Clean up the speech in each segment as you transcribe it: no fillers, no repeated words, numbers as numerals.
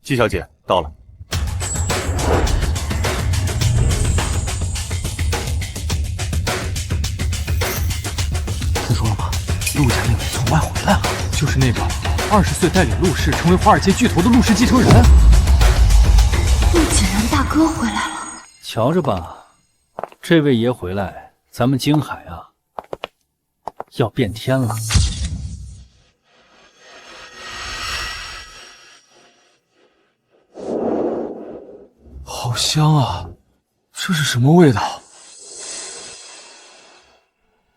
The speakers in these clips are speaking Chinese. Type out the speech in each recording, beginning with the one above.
季小姐到了。听说了吗？陆家那位从外回来了，就是那个20岁带领陆氏成为华尔街巨头的陆氏继承人。陆景然大哥回来了，瞧着吧，这位爷回来，咱们京海啊，要变天了。好香啊！这是什么味道？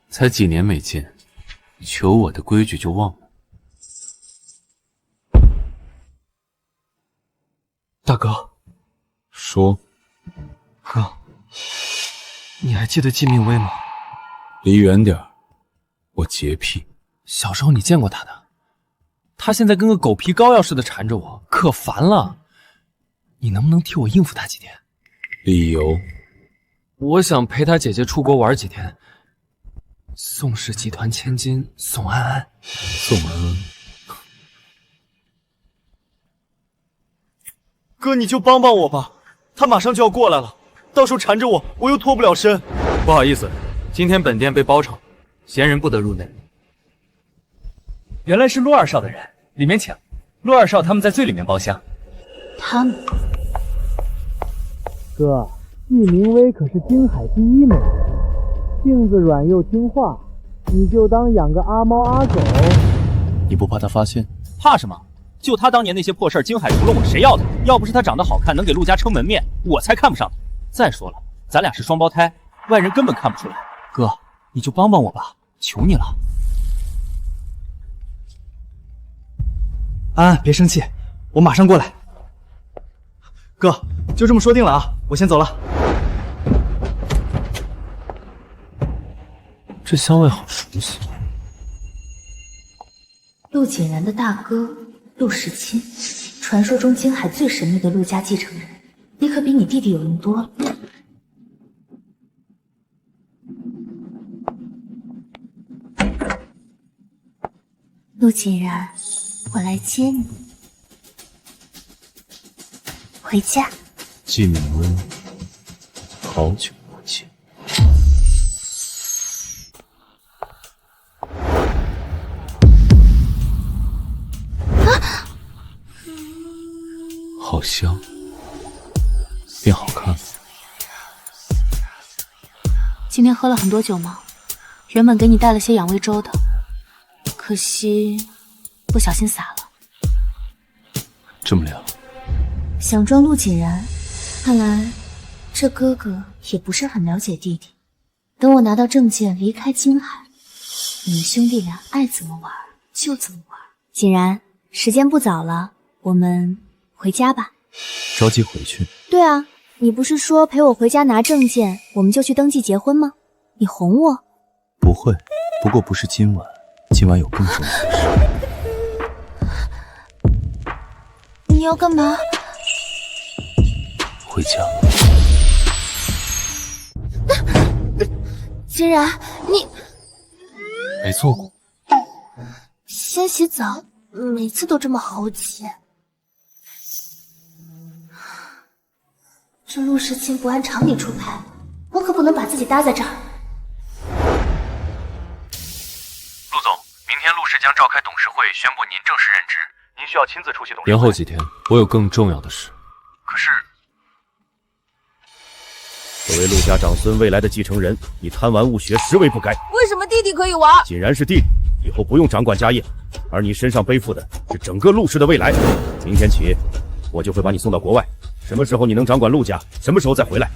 才几年没见，求我的规矩就忘了。大哥，说，哥，你还记得季明威吗？离远点儿，我洁癖。小时候你见过他的，他现在跟个狗皮膏药似的缠着我，可烦了。你能不能替我应付他几天？理由？我想陪他姐姐出国玩几天。宋氏集团千金宋安安。宋安安。哥，你就帮帮我吧，他马上就要过来了，到时候缠着我，我又脱不了身。不好意思，今天本店被包场，闲人不得入内。原来是陆二少的人，里面请。陆二少他们在最里面包厢。他们哥，季明威可是京海第一美人，性子软又听话，你就当养个阿猫阿狗。你不怕他发现？怕什么？就他当年那些破事儿，京海除了我谁要他？要不是他长得好看，能给陆家撑门面，我才看不上他。再说了，咱俩是双胞胎，外人根本看不出来。哥，你就帮帮我吧，求你了。安安，别生气，我马上过来。哥，就这么说定了啊，我先走了。这香味好熟悉。陆景然的大哥陆时钦，传说中京海最神秘的陆家继承人，你可比你弟弟有用多了。陆景然，我来接你回家。季敏温，好久不见。好香，变好看了。今天喝了很多酒吗？原本给你带了些养胃粥的，可惜不小心洒了。这么凉？想装陆景然，看来这哥哥也不是很了解弟弟。等我拿到证件离开京海，你们兄弟俩爱怎么玩就怎么玩。景然，时间不早了，我们回家吧。着急回去？对啊，你不是说陪我回家拿证件，我们就去登记结婚吗？你哄我？不会，不过不是今晚，今晚有更重要的事。你要干嘛？回家。景然，你没做过。先洗澡，每次都这么猴急。这陆时钦不按常理出牌，我可不能把自己搭在这儿。陆总，明天陆氏将召开董事会，宣布您正式任职，您需要亲自出席董事会。延后几天，我有更重要的事。可是，作为陆家长孙未来的继承人，你贪玩误学，实为不该。为什么弟弟可以玩？既然是弟弟，以后不用掌管家业，而你身上背负的是整个陆氏的未来。明天起，我就会把你送到国外。什么时候你能掌管陆家，什么时候再回来。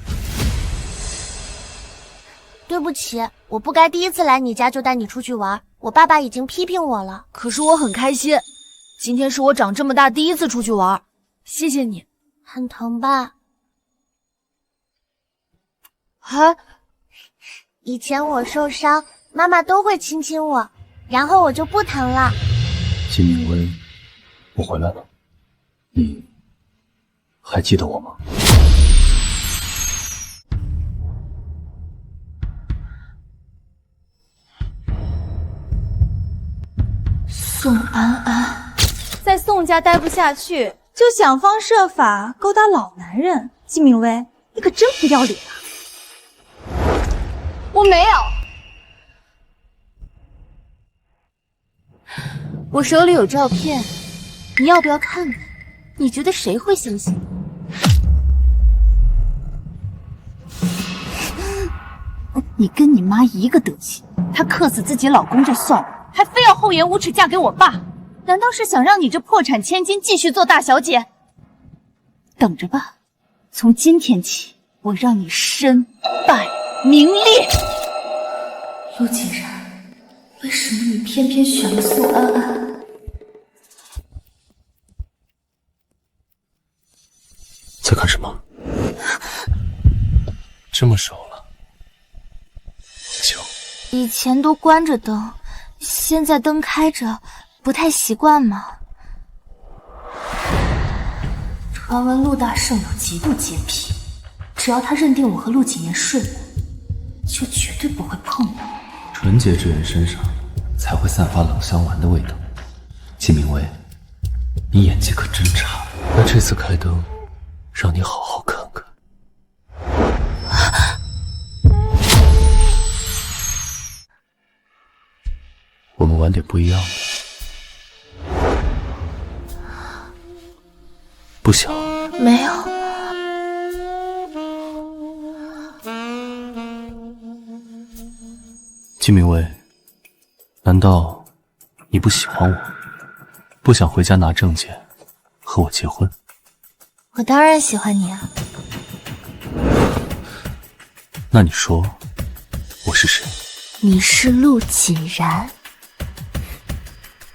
对不起，我不该第一次来你家就带你出去玩，我爸爸已经批评我了。可是我很开心，今天是我长这么大第一次出去玩，谢谢你。很疼吧？啊，以前我受伤，妈妈都会亲亲我，然后我就不疼了。季敏温，我回来了，你还记得我吗？宋安安，在宋家待不下去，就想方设法勾搭老男人，季明威，你可真不要脸啊！我没有，我手里有照片，你要不要看看？你觉得谁会相信？你跟你妈一个德行，她克死自己老公就算了，还非要厚颜无耻嫁给我爸，难道是想让你这破产千金继续做大小姐？等着吧，从今天起，我让你身败名裂。陆景然，为什么你偏偏选了宋安安？在干什么？这么熟了，酒。以前都关着灯，现在灯开着，不太习惯吗？传闻陆大圣有极度洁癖，只要他认定我和陆景言睡过，就绝对不会碰我。纯洁之人身上才会散发冷香丸的味道。季明威，你演技可真差。那这次开灯，让你好好看看。我们玩点不一样的。不想？没有。季明威，难道你不喜欢我，不想回家拿证件和我结婚？我当然喜欢你啊。那你说我是谁？你是陆景然。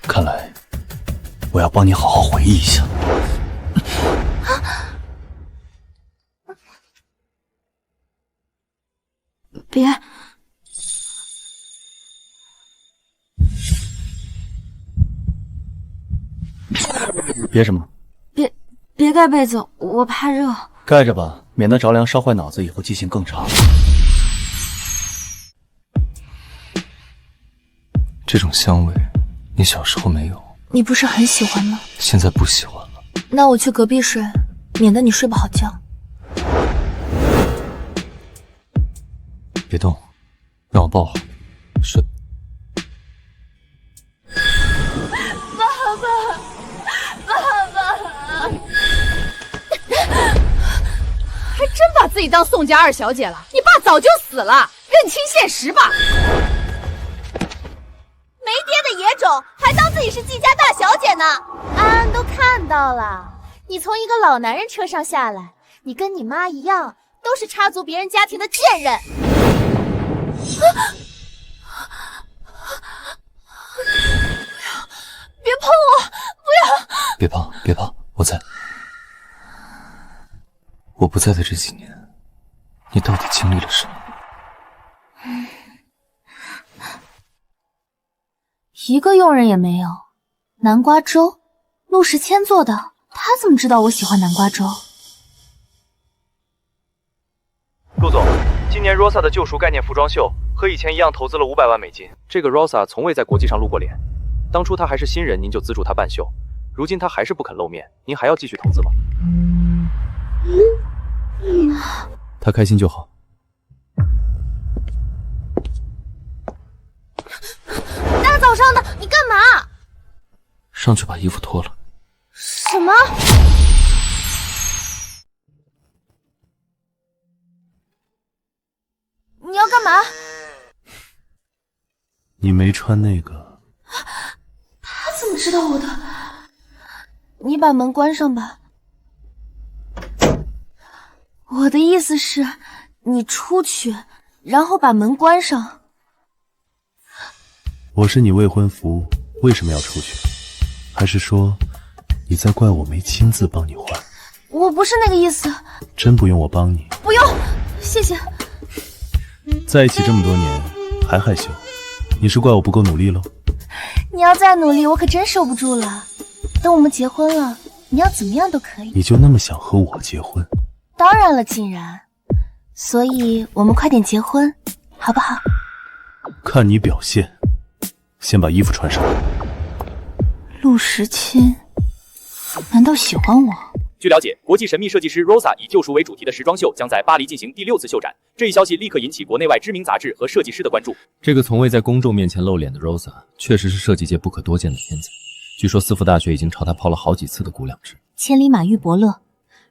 看来我要帮你好好回忆一下。别！别什么？别盖被子，我怕热。盖着吧，免得着凉烧坏脑子，以后记性更差。这种香味，你小时候没有？你不是很喜欢吗？现在不喜欢了。那我去隔壁睡，免得你睡不好觉。别动，让我抱好，睡。还真把自己当宋家二小姐了。你爸早就死了，认清现实吧。没爹的野种，还当自己是季家大小姐呢。安安都看到了，你从一个老男人车上下来，你跟你妈一样，都是插足别人家庭的贱人。别碰我，不要！别怕，别怕，我在。我不在的这几年，你到底经历了什么？一个佣人也没有。南瓜粥，陆时谦做的，他怎么知道我喜欢南瓜粥？陆总，今年 Rosa 的救赎概念服装秀和以前一样投资了500万美金。这个 Rosa 从未在国际上露过脸，当初她还是新人，您就资助她办秀，如今她还是不肯露面，您还要继续投资吗？她开心就好。大早上的，你干嘛？上去把衣服脱了。什么？你要干嘛？你没穿那个。他怎么知道我的？你把门关上吧。我的意思是，你出去，然后把门关上。我是你未婚夫，为什么要出去？还是说，你在怪我没亲自帮你换？我不是那个意思。真不用我帮你？不用，谢谢。在一起这么多年，还害羞？你是怪我不够努力喽？你要再努力，我可真受不住了。等我们结婚了，你要怎么样都可以。你就那么想和我结婚？当然了，竟然。所以我们快点结婚，好不好？看你表现。先把衣服穿上。陆时谦，难道喜欢我？据了解，国际神秘设计师 Rosa 以救赎为主题的时装秀将在巴黎进行第6次秀展。这一消息立刻引起国内外知名杂志和设计师的关注。这个从未在公众面前露脸的 Rosa， 确实是设计界不可多见的天才。据说斯福大学已经朝她抛了好几次的估量值。千里马遇伯乐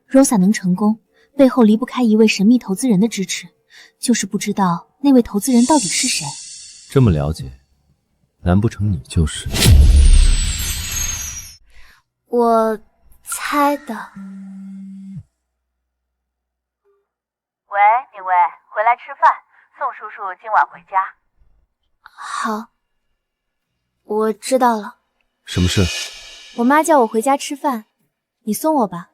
，Rosa 能成功，背后离不开一位神秘投资人的支持，就是不知道那位投资人到底是谁。这么了解，难不成你就是？我猜的。喂，敏薇，回来吃饭，宋叔叔今晚回家。好，我知道了。什么事？我妈叫我回家吃饭，你送我吧，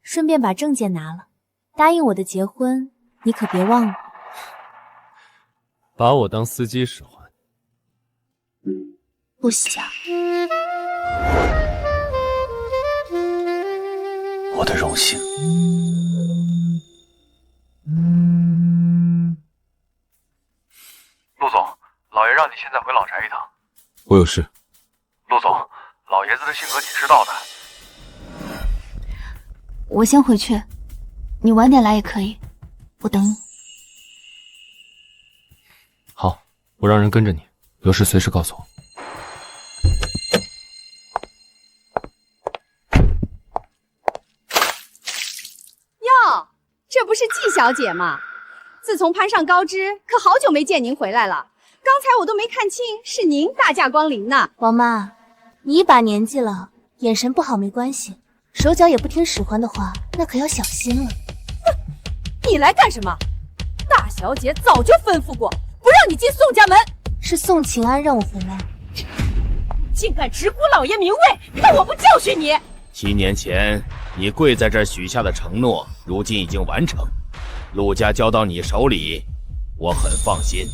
顺便把证件拿了。答应我的结婚，你可别忘了。把我当司机使唤？不想。我的荣幸。陆总，老爷让你现在回老宅一趟。我有事。陆总，老爷子的性格你知道的。我先回去，你晚点来也可以，我等你。好，我让人跟着你，有事随时告诉我。哟，这不是季小姐吗？自从攀上高枝，可好久没见您回来了。刚才我都没看清是您大驾光临呢。王妈，你一把年纪了，眼神不好没关系，手脚也不听使唤的话，那可要小心了。你来干什么？大小姐早就吩咐过，不让你进宋家门。是宋晴安让我回来。竟敢直呼老爷名讳，看我不教训你！7年前你跪在这儿许下的承诺，如今已经完成。陆家交到你手里，我很放心。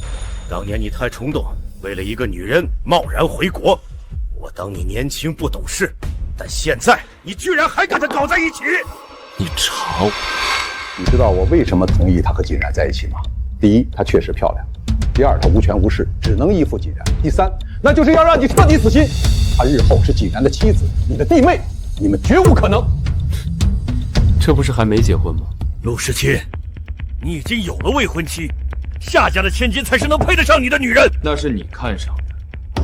当年你太冲动，为了一个女人贸然回国，我当你年轻不懂事，但现在你居然还跟他搞在一起！你吵！你知道我为什么同意她和锦然在一起吗？第一，她确实漂亮；第二，她无权无势，只能依附锦然；第三，那就是要让你彻底死心。她日后是锦然的妻子，你的弟妹，你们绝无可能。这不是还没结婚吗？陆世清，你已经有了未婚妻，夏家的千金才是能配得上你的女人。那是你看上的，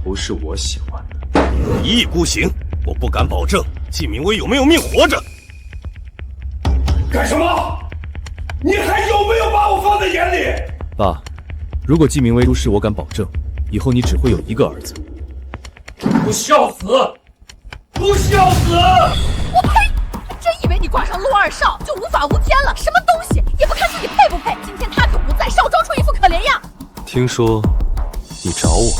不是我喜欢的。一意孤行，我不敢保证季明威有没有命活着。干什么？你还有没有把我放在眼里？爸，如果季明威出事，我敢保证，以后你只会有一个儿子。不孝子，不孝子！我呸！真以为你挂上陆二少就无法无天了？什么东西，也不看自己配不配。今天他可不在，少装出一副可怜样。听说你找我？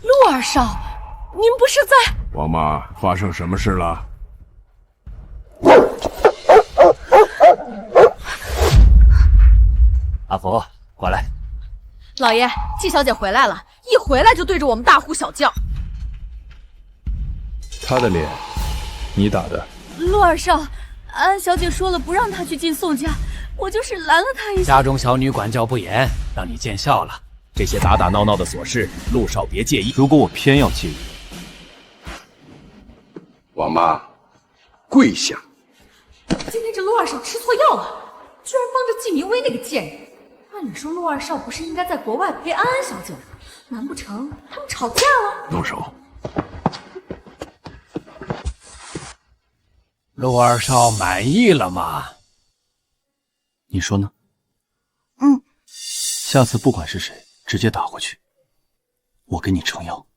陆二少，您不是在……王妈，发生什么事了？阿福，过来。老爷，季小姐回来了，一回来就对着我们大呼小叫。她的脸，你打的？陆二少，安小姐说了不让她去进宋家，我就是拦了她一下。家中小女管教不严，让你见笑了。这些打打闹闹的琐事，陆少别介意。如果我偏要介意，王妈，跪下！今天这陆二少吃错药了，居然帮着季明威那个贱人。按理说陆二少不是应该在国外陪安安小姐吗？难不成他们吵架了？动手！陆二少满意了吗？你说呢？嗯。下次不管是谁，直接打过去，我给你撑腰。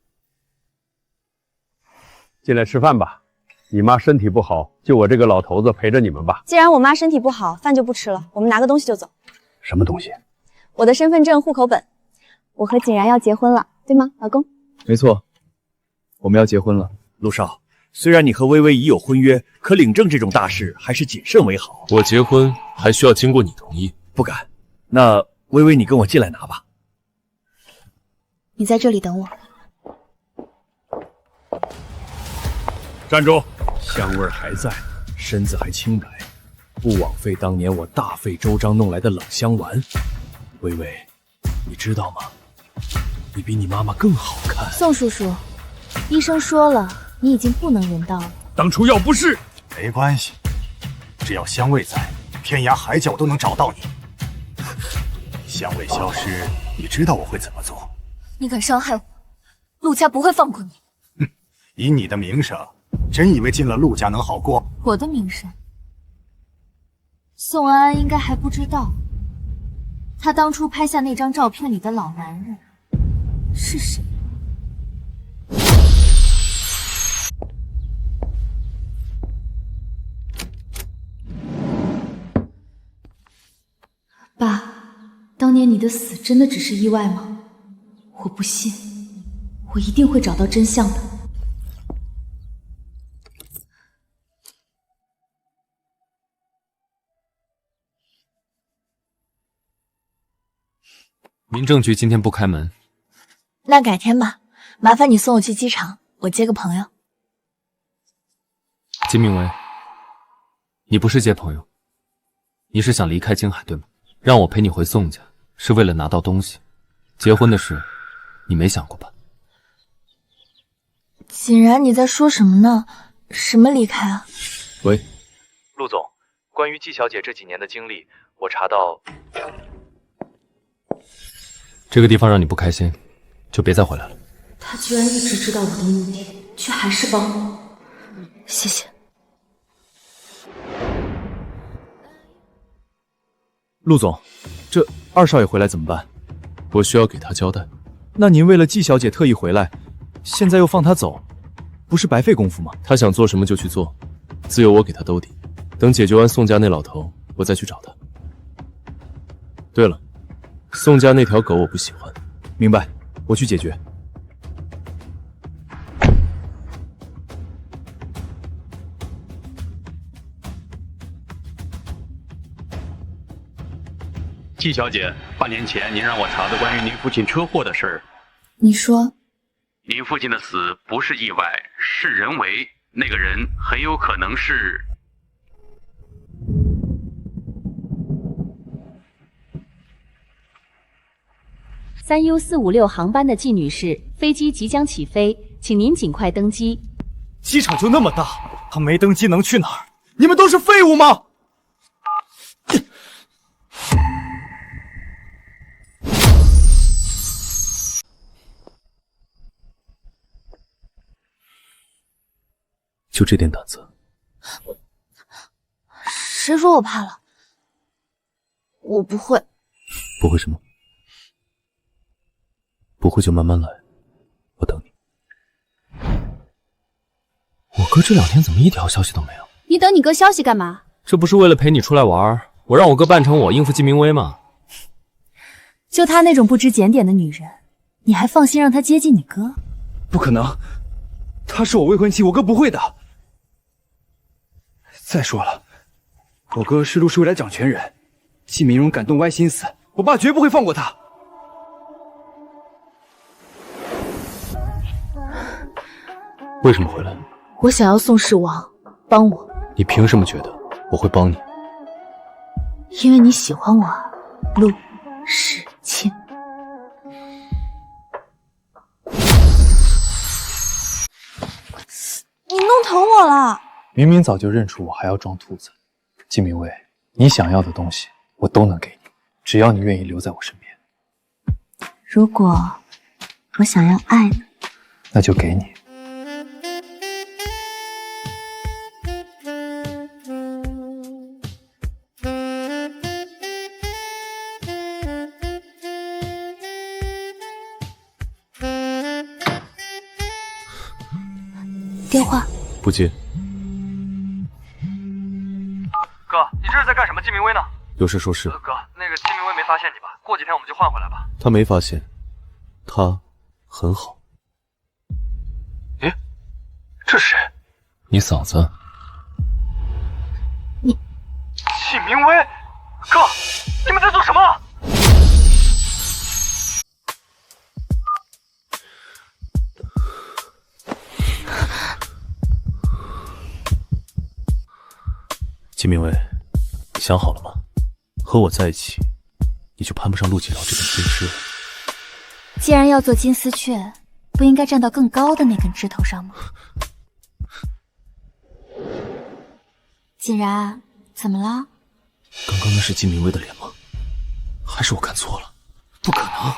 进来吃饭吧，你妈身体不好，就我这个老头子陪着你们吧。既然我妈身体不好，饭就不吃了，我们拿个东西就走。什么东西？我的身份证、户口本。我和景然要结婚了，对吗，老公？没错，我们要结婚了。陆少，虽然你和薇薇已有婚约，可领证这种大事还是谨慎为好。我结婚还需要经过你同意？不敢。那薇薇，你跟我进来拿吧。你在这里等我。站住！香味还在，身子还清白，不枉费当年我大费周章弄来的冷香丸。薇薇，你知道吗？你比你妈妈更好看。宋叔叔，医生说了，你已经不能人道了。当初要不是……没关系，只要香味在，天涯海角都能找到你。香味消失，你知道我会怎么做？你敢伤害我，陆家不会放过你。以你的名声，真以为进了陆家能好过？我的名声，宋安安应该还不知道，他当初拍下那张照片里的老男人是谁。爸，当年你的死真的只是意外吗？我不信，我一定会找到真相的。民政局今天不开门，那改天吧，麻烦你送我去机场，我接个朋友。金明威，你不是接朋友，你是想离开京海对吗？让我陪你回宋家，是为了拿到东西。结婚的事，你没想过吧？锦然，你在说什么呢？什么离开啊？喂，陆总，关于季小姐这几年的经历，我查到。这个地方让你不开心，就别再回来了。他居然一直知道我的目的，却还是帮我，谢谢。陆总，这二少爷回来怎么办？我需要给他交代。那您为了季小姐特意回来，现在又放她走，不是白费功夫吗？他想做什么就去做，自有我给他兜底。等解决完宋家那老头，我再去找他。对了，宋家那条狗我不喜欢。明白，我去解决。季小姐，8年前您让我查的关于您父亲车祸的事儿，你说，您父亲的死不是意外，是人为，那个人很有可能是3U456航班的季女士，飞机即将起飞，请您尽快登机。机场就那么大，他没登机能去哪儿？你们都是废物吗？就这点胆子？谁说我怕了？我不会。不会什么？不会就慢慢来，我等你。我哥这2天怎么一条消息都没有？你等你哥消息干嘛？这不是为了陪你出来玩，我让我哥扮成我应付季明威吗？就她那种不知检点的女人，你还放心让她接近你哥？不可能，她是我未婚妻，我哥不会的。再说了，我哥是陆氏未来掌权人，季明荣敢动歪心思，我爸绝不会放过他。为什么回来？我想要宋氏王帮我。你凭什么觉得我会帮你？因为你喜欢我啊，陆世清。你弄疼我了。明明早就认出我，还要装兔子。季明威，你想要的东西我都能给你，只要你愿意留在我身边。如果我想要爱呢？那就给你。电话不接。哥，你这是在干什么？季明威呢？有事说事。哥，那个季明威没发现你吧？过几天我们就换回来吧。他没发现，他很好。诶，这是谁？你嫂子。季明威，哥，你们在做什么？季明威，你想好了吗？和我在一起，你就攀不上陆锦瑶这根金丝了。既然要做金丝雀，不应该站到更高的那根枝头上吗？锦然，怎么了？刚刚那是季明威的脸吗？还是我看错了？不可能，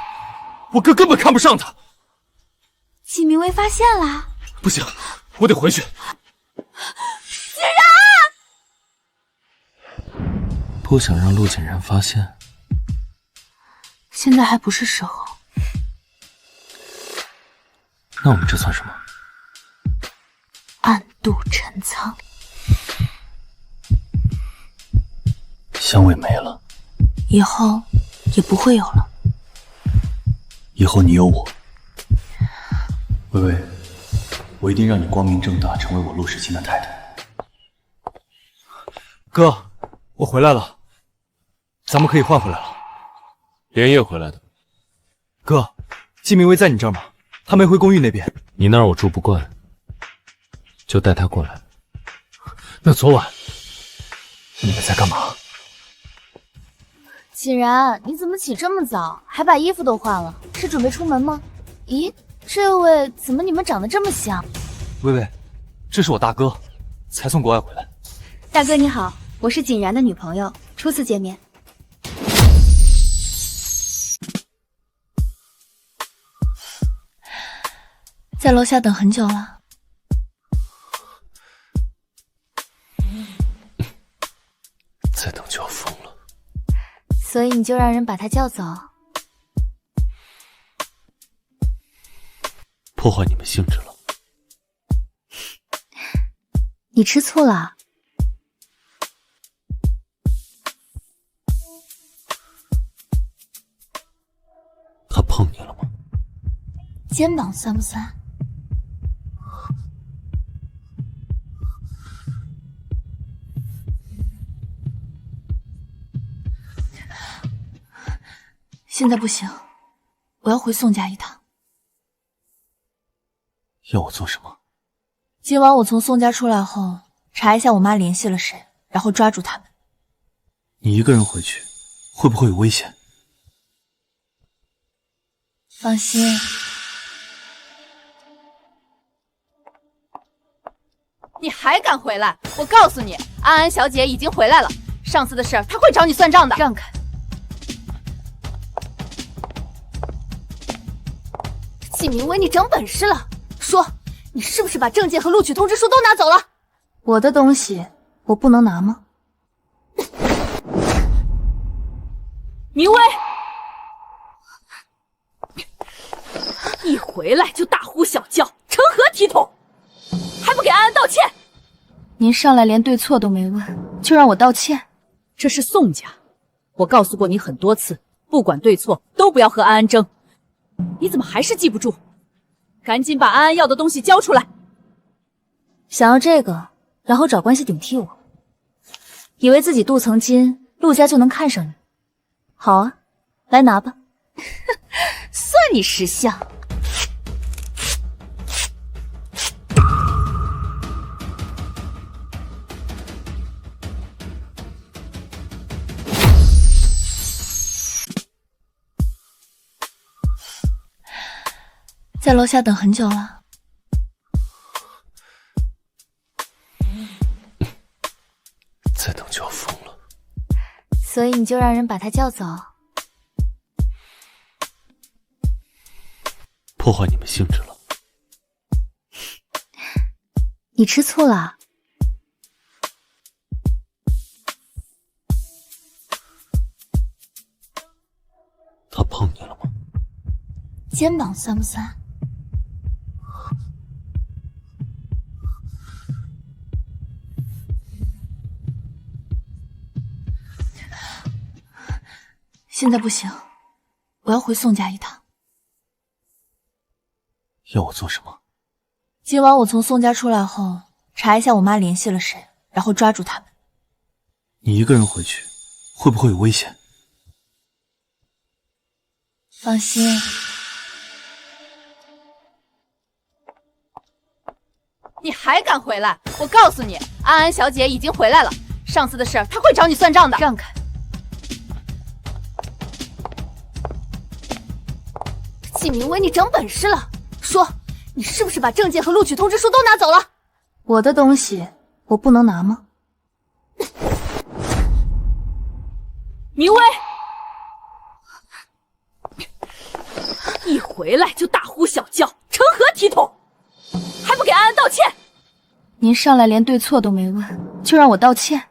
我哥根本看不上他。季明威发现了，不行，我得回去。锦然，不想让陆锦然发现，现在还不是时候。那我们这算什么？暗度陈仓。香味没了，以后也不会有了。以后你有我。微微，我一定让你光明正大成为我陆世清的太太。哥，我回来了，咱们可以换回来了。连夜回来的。哥，季明威在你这儿吗？他没回公寓那边。你那儿我住不惯，就带他过来。那昨晚你们在干嘛？锦然，你怎么起这么早，还把衣服都换了？是准备出门吗？咦，这位怎么你们长得这么像？微微，这是我大哥，才从国外回来。大哥你好，我是锦然的女朋友，初次见面。在楼下等很久了。再等就要疯了。所以你就让人把他叫走？破坏你们兴致了。你吃醋了？他碰你了吗？肩膀算不算？现在不行，我要回宋家一趟。要我做什么？今晚我从宋家出来后，查一下我妈联系了谁，然后抓住他们。你一个人回去，会不会有危险？放心。你还敢回来？我告诉你，安安小姐已经回来了，上次的事她会找你算账的。让开！季明威，你长本事了！说，你是不是把证件和录取通知书都拿走了？我的东西，我不能拿吗？明威，一回来就大呼小叫，成何体统？还不给安安道歉？您上来连对错都没问，就让我道歉？这是宋家，我告诉过你很多次，不管对错都不要和安安争。你怎么还是记不住？赶紧把安安要的东西交出来！想要这个，然后找关系顶替我，以为自己镀层金，陆家就能看上你？好啊，来拿吧，算你识相。在楼下等很久了。再等就要疯了。所以你就让人把他叫走？破坏你们兴致了。你吃醋了？他碰你了吗？肩膀算不算？现在不行，我要回宋家一趟。要我做什么？今晚我从宋家出来后，查一下我妈联系了谁，然后抓住他们。你一个人回去，会不会有危险？放心。你还敢回来？我告诉你，安安小姐已经回来了，上次的事她会找你算账的。让开！季明威，你长本事了！说，你是不是把证件和录取通知书都拿走了？我的东西我不能拿吗？明威，一回来就大呼小叫，成何体统？还不给安安道歉？您上来连对错都没问，就让我道歉？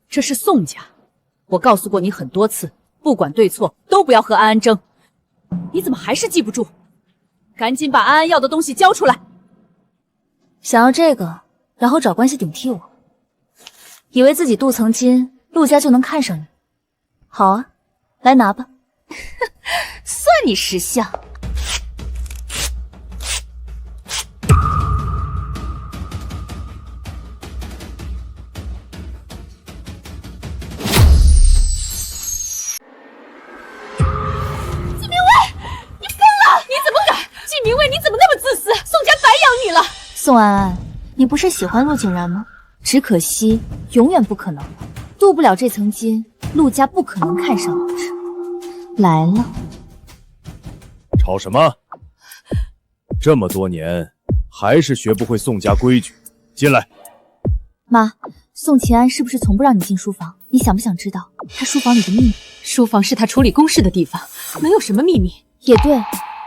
这是宋家，我告诉过你很多次，不管对错都不要和安安争。你怎么还是记不住？赶紧把安安要的东西交出来！想要这个，然后找关系顶替我，以为自己镀层金，陆家就能看上你？好啊，来拿吧，算你识相。明卫，你怎么那么自私？宋家白养你了。宋安安，你不是喜欢陆景然吗？只可惜永远不可能了，镀不了这层金，陆家不可能看上我。来了。吵什么？这么多年还是学不会宋家规矩，进来。妈，宋秦安是不是从不让你进书房？你想不想知道他书房里的秘密？书房是他处理公事的地方，能有什么秘密？也对，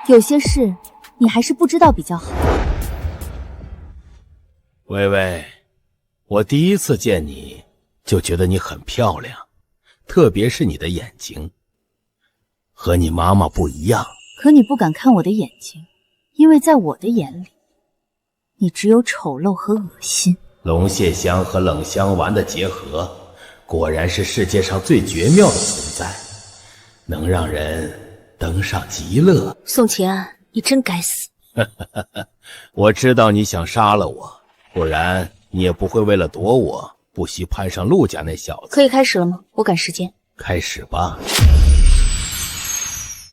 有些事你还是不知道比较好。微微，我第一次见你就觉得你很漂亮，特别是你的眼睛，和你妈妈不一样。可你不敢看我的眼睛，因为在我的眼里，你只有丑陋和恶心。龙蟹香和冷香丸的结合，果然是世界上最绝妙的存在，能让人登上极乐。宋秦安，你真该死！我知道你想杀了我，不然你也不会为了躲我，不惜攀上陆家那小子。可以开始了吗？我赶时间。开始吧。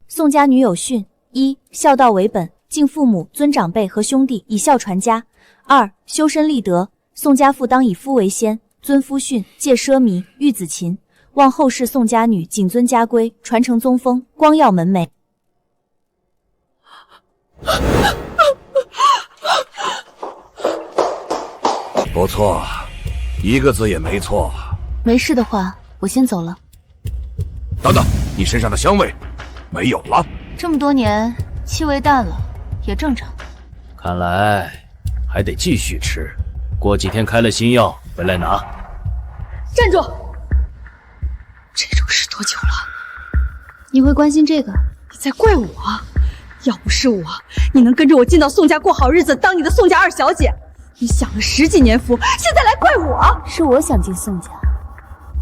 宋家女有训：一、孝道为本，敬父母，尊长辈和兄弟，以孝传家；二、修身立德，宋家父当以夫为先，尊夫训，戒奢靡，育子勤，望后世宋家女谨遵家规，传承宗风，光耀门楣。不错，一个字也没错。没事的话，我先走了。等等，你身上的香味没有了。这么多年，气味淡了，也正常。看来还得继续吃，过几天开了新药回来拿。站住！这种事多久了？你会关心这个？你在怪我？要不是我，你能跟着我进到宋家过好日子，当你的宋家二小姐？你享了10几年福，现在来怪我？是我想进宋家，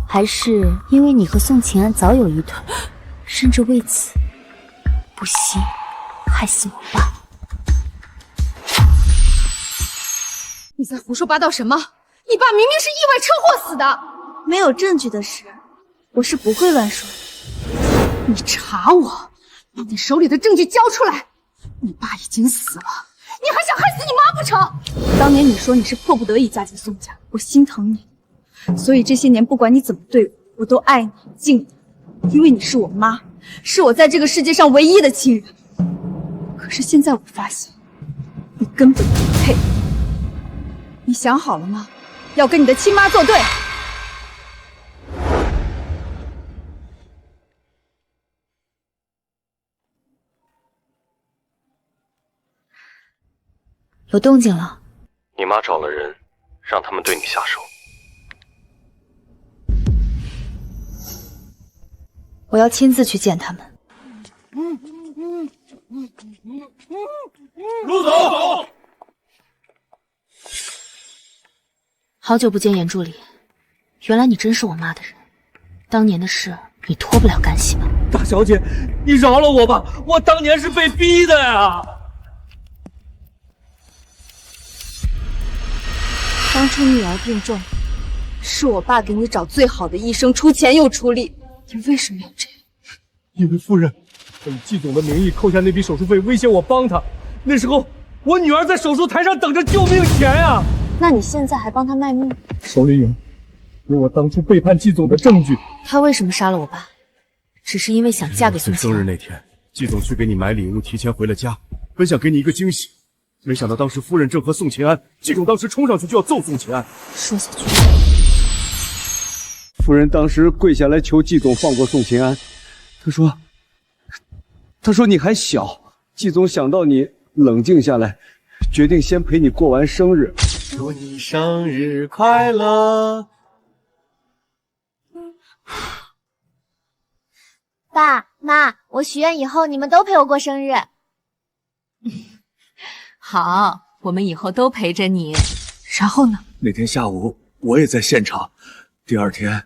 还是因为你和宋秦安早有一腿，甚至为此不惜害死我爸？你在胡说八道什么？你爸明明是意外车祸死的。没有证据的事，我是不会乱说的。你查我，把你手里的证据交出来！你爸已经死了，你还想害死你妈不成？当年你说你是迫不得已嫁进宋家，我心疼你，所以这些年不管你怎么对我，我都爱你敬你，因为你是我妈，是我在这个世界上唯一的亲人。可是现在我发现，你根本不配。你想好了吗？要跟你的亲妈作对。有动静了。你妈找了人，让他们对你下手。我要亲自去见他们。陆总，好久不见，严助理，原来你真是我妈的人。当年的事你脱不了干系吧？大小姐，你饶了我吧，我当年是被逼的呀。当初女儿病重，是我爸给你找最好的医生，出钱又出力，你为什么要这样？因为夫人以季总的名义扣下那笔手术费，威胁我帮他。那时候我女儿在手术台上等着救命钱呀。那你现在还帮他卖命？手里有我当初背叛季总的证据。他为什么杀了我爸？只是因为想嫁给宋生日那天，季总去给你买礼物，提前回了家，本想给你一个惊喜，没想到当时夫人正和宋秦安，季总当时冲上去就要揍宋秦安。说下去。夫人当时跪下来求季总放过宋秦安，她说你还小，季总想到你冷静下来，决定先陪你过完生日。祝你生日快乐！爸妈，我许愿以后你们都陪我过生日。好，我们以后都陪着你。然后呢？那天下午我也在现场，第二天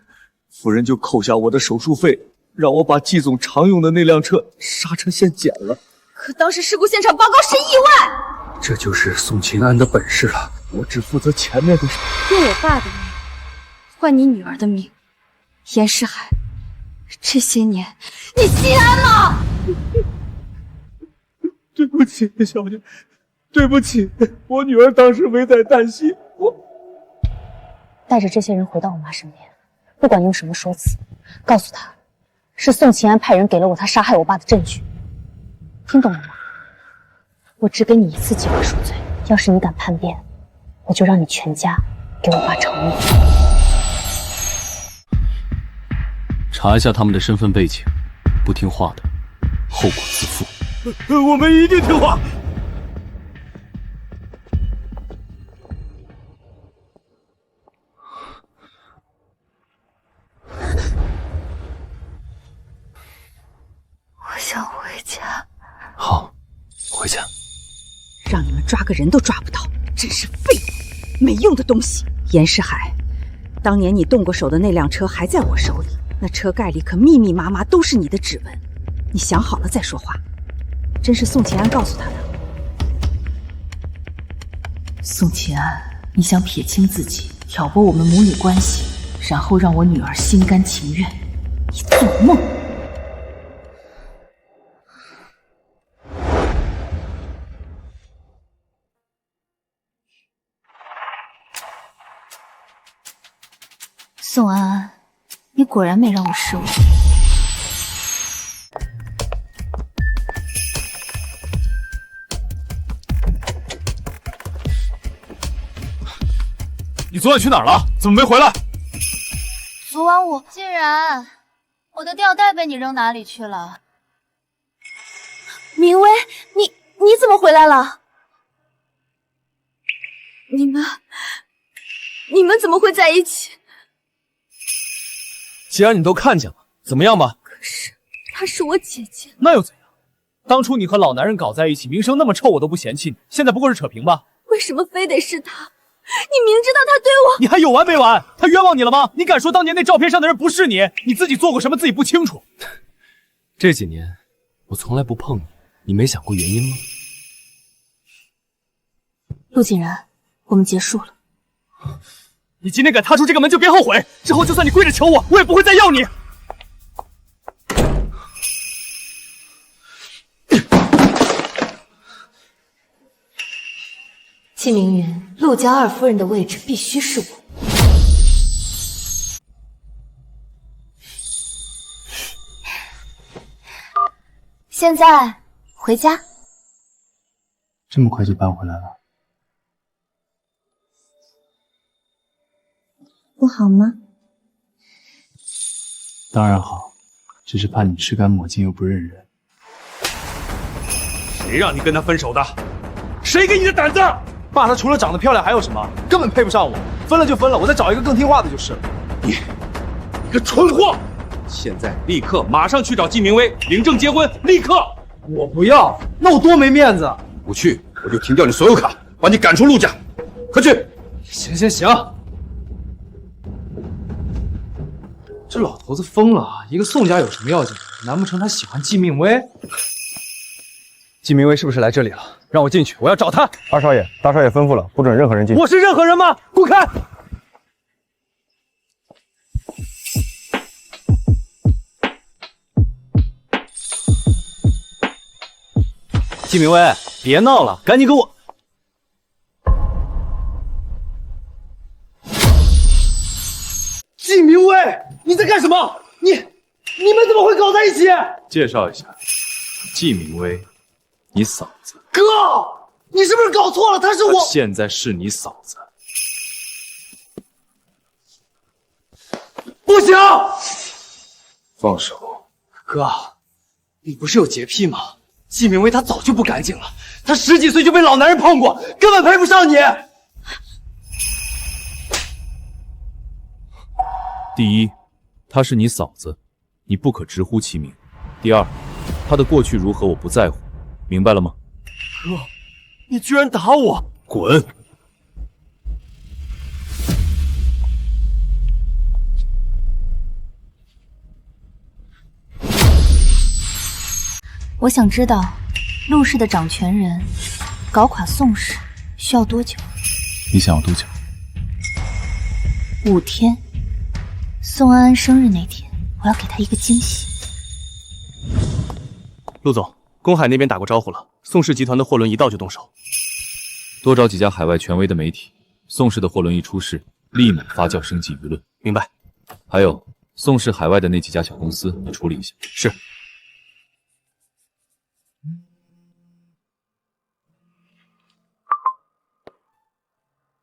夫人就扣下我的手术费，让我把季总常用的那辆车刹车线剪了。可当时事故现场报告是意外。这就是宋秦安的本事了，我只负责前面的事。用我爸的命换你女儿的命，严世海，这些年你心安吗？对不起，小姐，对不起，我女儿当时危在旦夕，带着这些人回到我妈身边，不管用什么说辞，告诉她，是宋秦安派人给了我他杀害我爸的证据。听懂了吗？我只给你一次机会赎罪，要是你敢叛变，我就让你全家给我爸偿命。查一下他们的身份背景，不听话的，后果自负。我们一定听话。我想回家。好，回家。让你们抓个人都抓不到，真是废物，没用的东西。严世海，当年你动过手的那辆车还在我手里，那车盖里可密密麻麻都是你的指纹。你想好了再说话。真是宋秦安告诉他的。宋秦安，你想撇清自己，挑拨我们母女关系，然后让我女儿心甘情愿？你做梦！宋安安，你果然没让我失望。你昨晚去哪儿了？怎么没回来？昨晚我竟然，我的吊带被你扔哪里去了？明威，你怎么回来了？你们怎么会在一起？既然你都看见了，怎么样吧？可是她是我姐姐。那又怎样？当初你和老男人搞在一起，名声那么臭，我都不嫌弃你。现在不过是扯平吧？为什么非得是他？你明知道他对我……你还有完没完？他冤枉你了吗？你敢说当年那照片上的人不是你？你自己做过什么自己不清楚？这几年我从来不碰你，你没想过原因吗？陆景然，我们结束了。你今天敢踏出这个门就别后悔，之后就算你跪着求我，我也不会再要你。季明云，陆家二夫人的位置必须是我。现在回家。这么快就搬回来了？不好吗？当然好，只是怕你吃干抹净又不认人。谁让你跟他分手的？谁给你的胆子？爸，她除了长得漂亮还有什么？根本配不上我。分了就分了，我再找一个更听话的就是了。你个蠢货！现在立刻马上去找季明威领证结婚，立刻！我不要，那我多没面子。不去，我就停掉你所有卡，把你赶出陆家。快去！行。这老头子疯了，一个宋家有什么要紧的？难不成他喜欢季明威？季明威是不是来这里了？让我进去，我要找他。二少爷，大少爷吩咐了，不准任何人进去。我是任何人吗？滚开！季明威，别闹了，赶紧给我！季明威，你在干什么？你们怎么会搞在一起？介绍一下，季明威，你嫂子。哥，你是不是搞错了？她是我。她现在是你嫂子。不行！放手，哥，你不是有洁癖吗？季明威他早就不干净了，他10几岁就被老男人碰过，根本配不上你。第一，她是你嫂子，你不可直呼其名。第二，她的过去如何我不在乎，明白了吗？哥，你居然打我！滚！我想知道，陆氏的掌权人搞垮宋氏需要多久你想要多久？5天。宋安安生日那天，我要给他一个惊喜。陆总，公海那边打过招呼了，宋氏集团的货轮一到就动手。多找几家海外权威的媒体，宋氏的货轮一出事，立马发酵升级舆论。明白。还有宋氏海外的那几家小公司，你处理一下。是。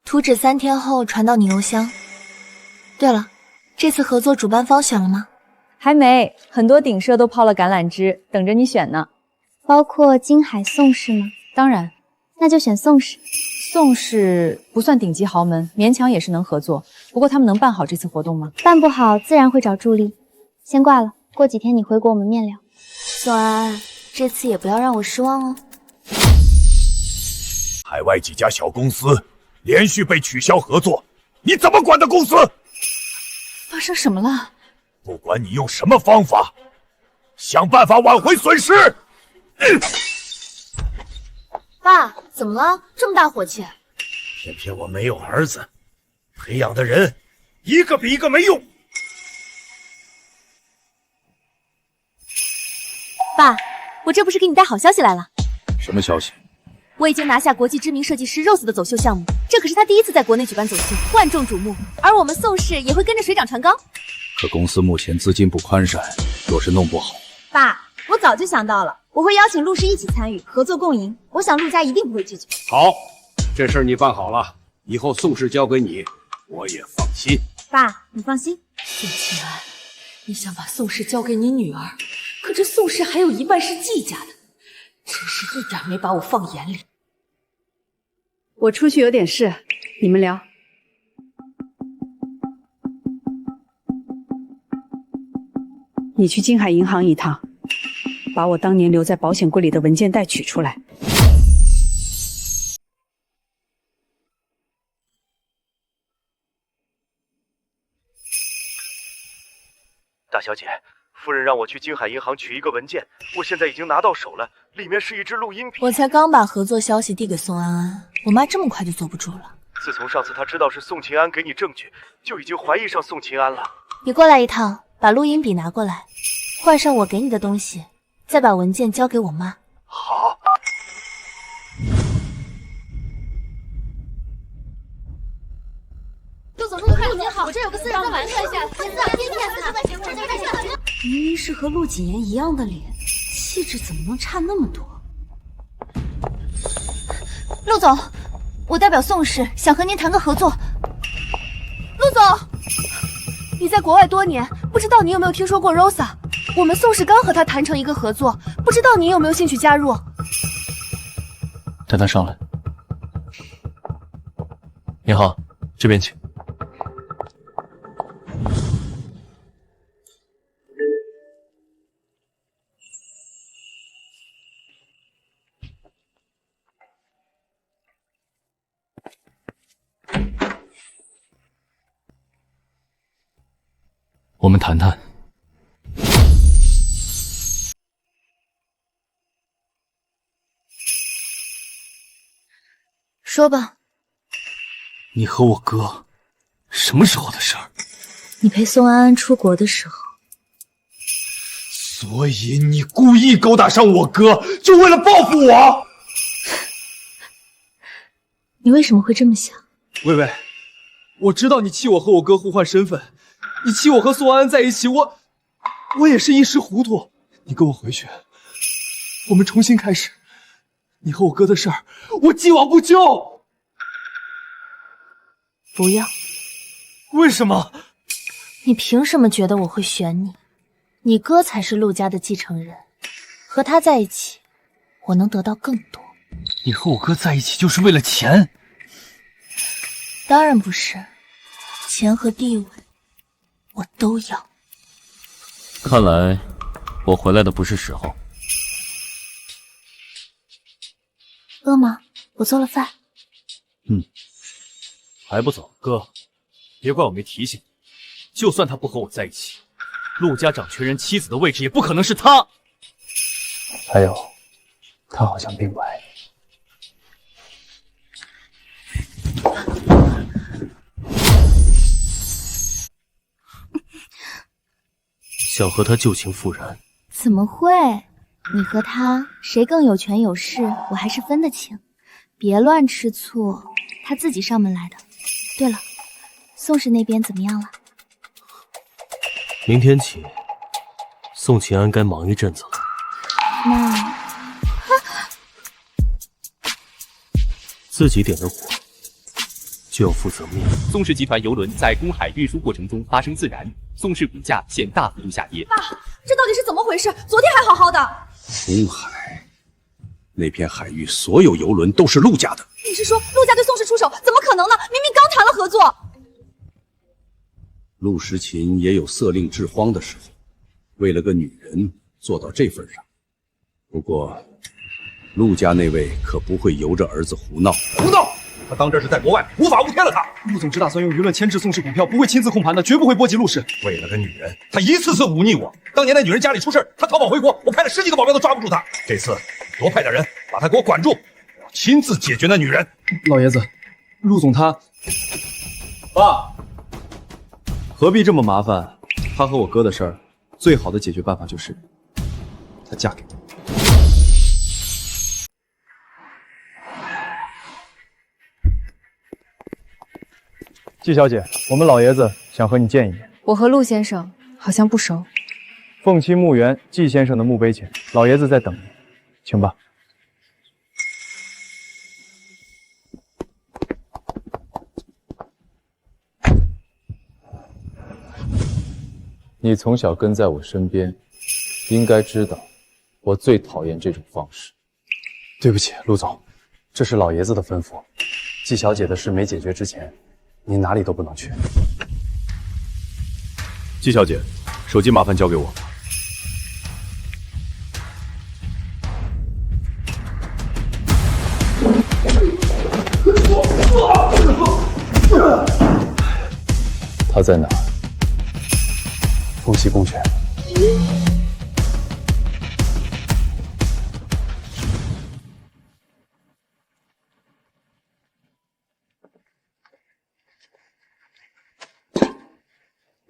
图纸3天后传到你邮箱。对了，这次合作主办方选了吗？还没，很多顶社都抛了橄榄枝，等着你选呢。包括金海宋氏吗？当然，那就选宋氏。宋氏不算顶级豪门，勉强也是能合作。不过他们能办好这次活动吗？办不好自然会找助力。先挂了，过几天你回国我们面聊。宋安安，这次也不要让我失望哦。海外几家小公司连续被取消合作，你怎么管的公司？发生什么了？不管你用什么方法，想办法挽回损失。爸，怎么了？这么大火气？偏偏我没有儿子，培养的人一个比一个没用。爸，我这不是给你带好消息来了？什么消息？我已经拿下国际知名设计师 Rose 的走秀项目，这可是他第一次在国内举办走秀，万众瞩目。而我们宋氏也会跟着水涨船高。可公司目前资金不宽裕，若是弄不好，爸，我早就想到了，我会邀请陆氏一起参与，合作共赢。我想陆家一定不会拒绝。好，这事儿你办好了，以后宋氏交给你，我也放心。爸，你放心。宋清安，你想把宋氏交给你女儿，可这宋氏还有一半是季家的，真是一点没把我放眼里。我出去有点事，你们聊。你去金海银行一趟，把我当年留在保险柜里的文件袋取出来。大小姐，夫人让我去金海银行取一个文件，我现在已经拿到手了，里面是一支录音笔。我才刚把合作消息递给宋安安，我妈这么快就坐不住了。自从上次她知道是宋秦安给你证据，就已经怀疑上宋秦安了。你过来一趟，把录音笔拿过来，换上我给你的东西，再把文件交给我妈。好。陆总，您好，我这有个私人的玩笑一下，明明是和陆谨言一样的脸，气质怎么能差那么多？陆总，我代表宋氏想和您谈个合作。陆总，你在国外多年，不知道你有没有听说过 Rosa？ 我们宋氏刚和他谈成一个合作，不知道你有没有兴趣加入？带他上来。你好，这边请。我们谈谈。说吧。你和我哥什么时候的事儿？你陪宋安安出国的时候。所以你故意勾搭上我哥，就为了报复我？你为什么会这么想？薇薇，我知道你气我和我哥互换身份，你气我和宋安安在一起，我也是一时糊涂。你跟我回去，我们重新开始。你和我哥的事儿，我既往不咎。不要。为什么？你凭什么觉得我会选你？你哥才是陆家的继承人，和他在一起，我能得到更多。你和我哥在一起就是为了钱？当然不是，钱和地位我都要。看来我回来的不是时候。饿吗？我做了饭。还不走，哥，别怪我没提醒你。就算他不和我在一起，陆家掌权人妻子的位置也不可能是他。还有，他好像并不爱你。想和他旧情复燃？怎么会？你和他谁更有权有势，我还是分得清。别乱吃醋，他自己上门来的。对了，宋氏那边怎么样了？明天起，宋秦安该忙一阵子了。那自己点的火，就要负责灭。宋氏集团邮轮在公海运输过程中发生自燃，宋氏股价现大幅度下跌。爸，这到底是怎么回事？昨天还好好的。公海那片海域，所有邮轮都是陆家的。你是说陆家对宋氏出手？怎么可能呢？明明刚谈了合作。陆时勤也有色令致荒的时候，为了个女人做到这份上。不过，陆家那位可不会由着儿子胡闹。胡闹！他当这是在国外，无法无天了他。陆总只打算用舆论牵制宋氏股票，不会亲自控盘的，绝不会波及陆氏。为了个女人，他一次次忤逆我。当年那女人家里出事，他逃跑回国，我派了10几个保镖都抓不住他。这次多派点人把他给我管住，我亲自解决那女人。老爷子，陆总他……爸，何必这么麻烦？他和我哥的事儿，最好的解决办法就是她嫁给我。季小姐，我们老爷子想和你见一面。我和陆先生好像不熟。凤栖墓园季先生的墓碑前，老爷子在等你，请吧。你从小跟在我身边，应该知道，我最讨厌这种方式。对不起，陆总，这是老爷子的吩咐。季小姐的事没解决之前，你哪里都不能去。季小姐，手机麻烦交给我。他在哪儿？凤栖公园。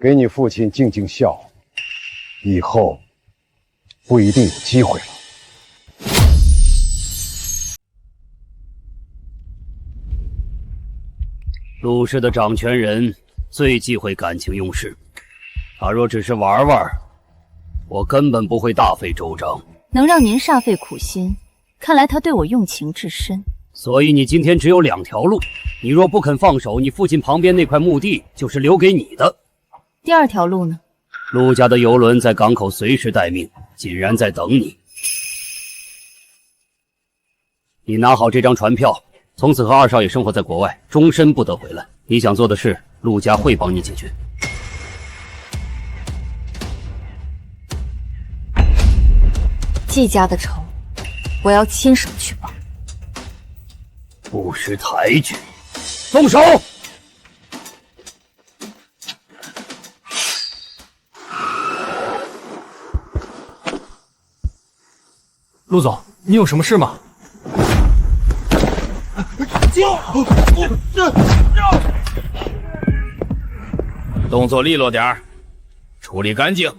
给你父亲尽尽孝，以后不一定有机会了。陆氏的掌权人最忌讳感情用事，他若只是玩玩，我根本不会大费周章。能让您煞费苦心，看来他对我用情至深。所以你今天只有2条路，你若不肯放手，你父亲旁边那块墓地就是留给你的。第2条路呢？陆家的邮轮在港口随时待命，竟然在等你。你拿好这张船票，从此和2少爷生活在国外，终身不得回来。你想做的事，陆家会帮你解决。季家的仇，我要亲手去报。不识抬举，动手！陆总，你有什么事吗？动作利落点儿，处理干净。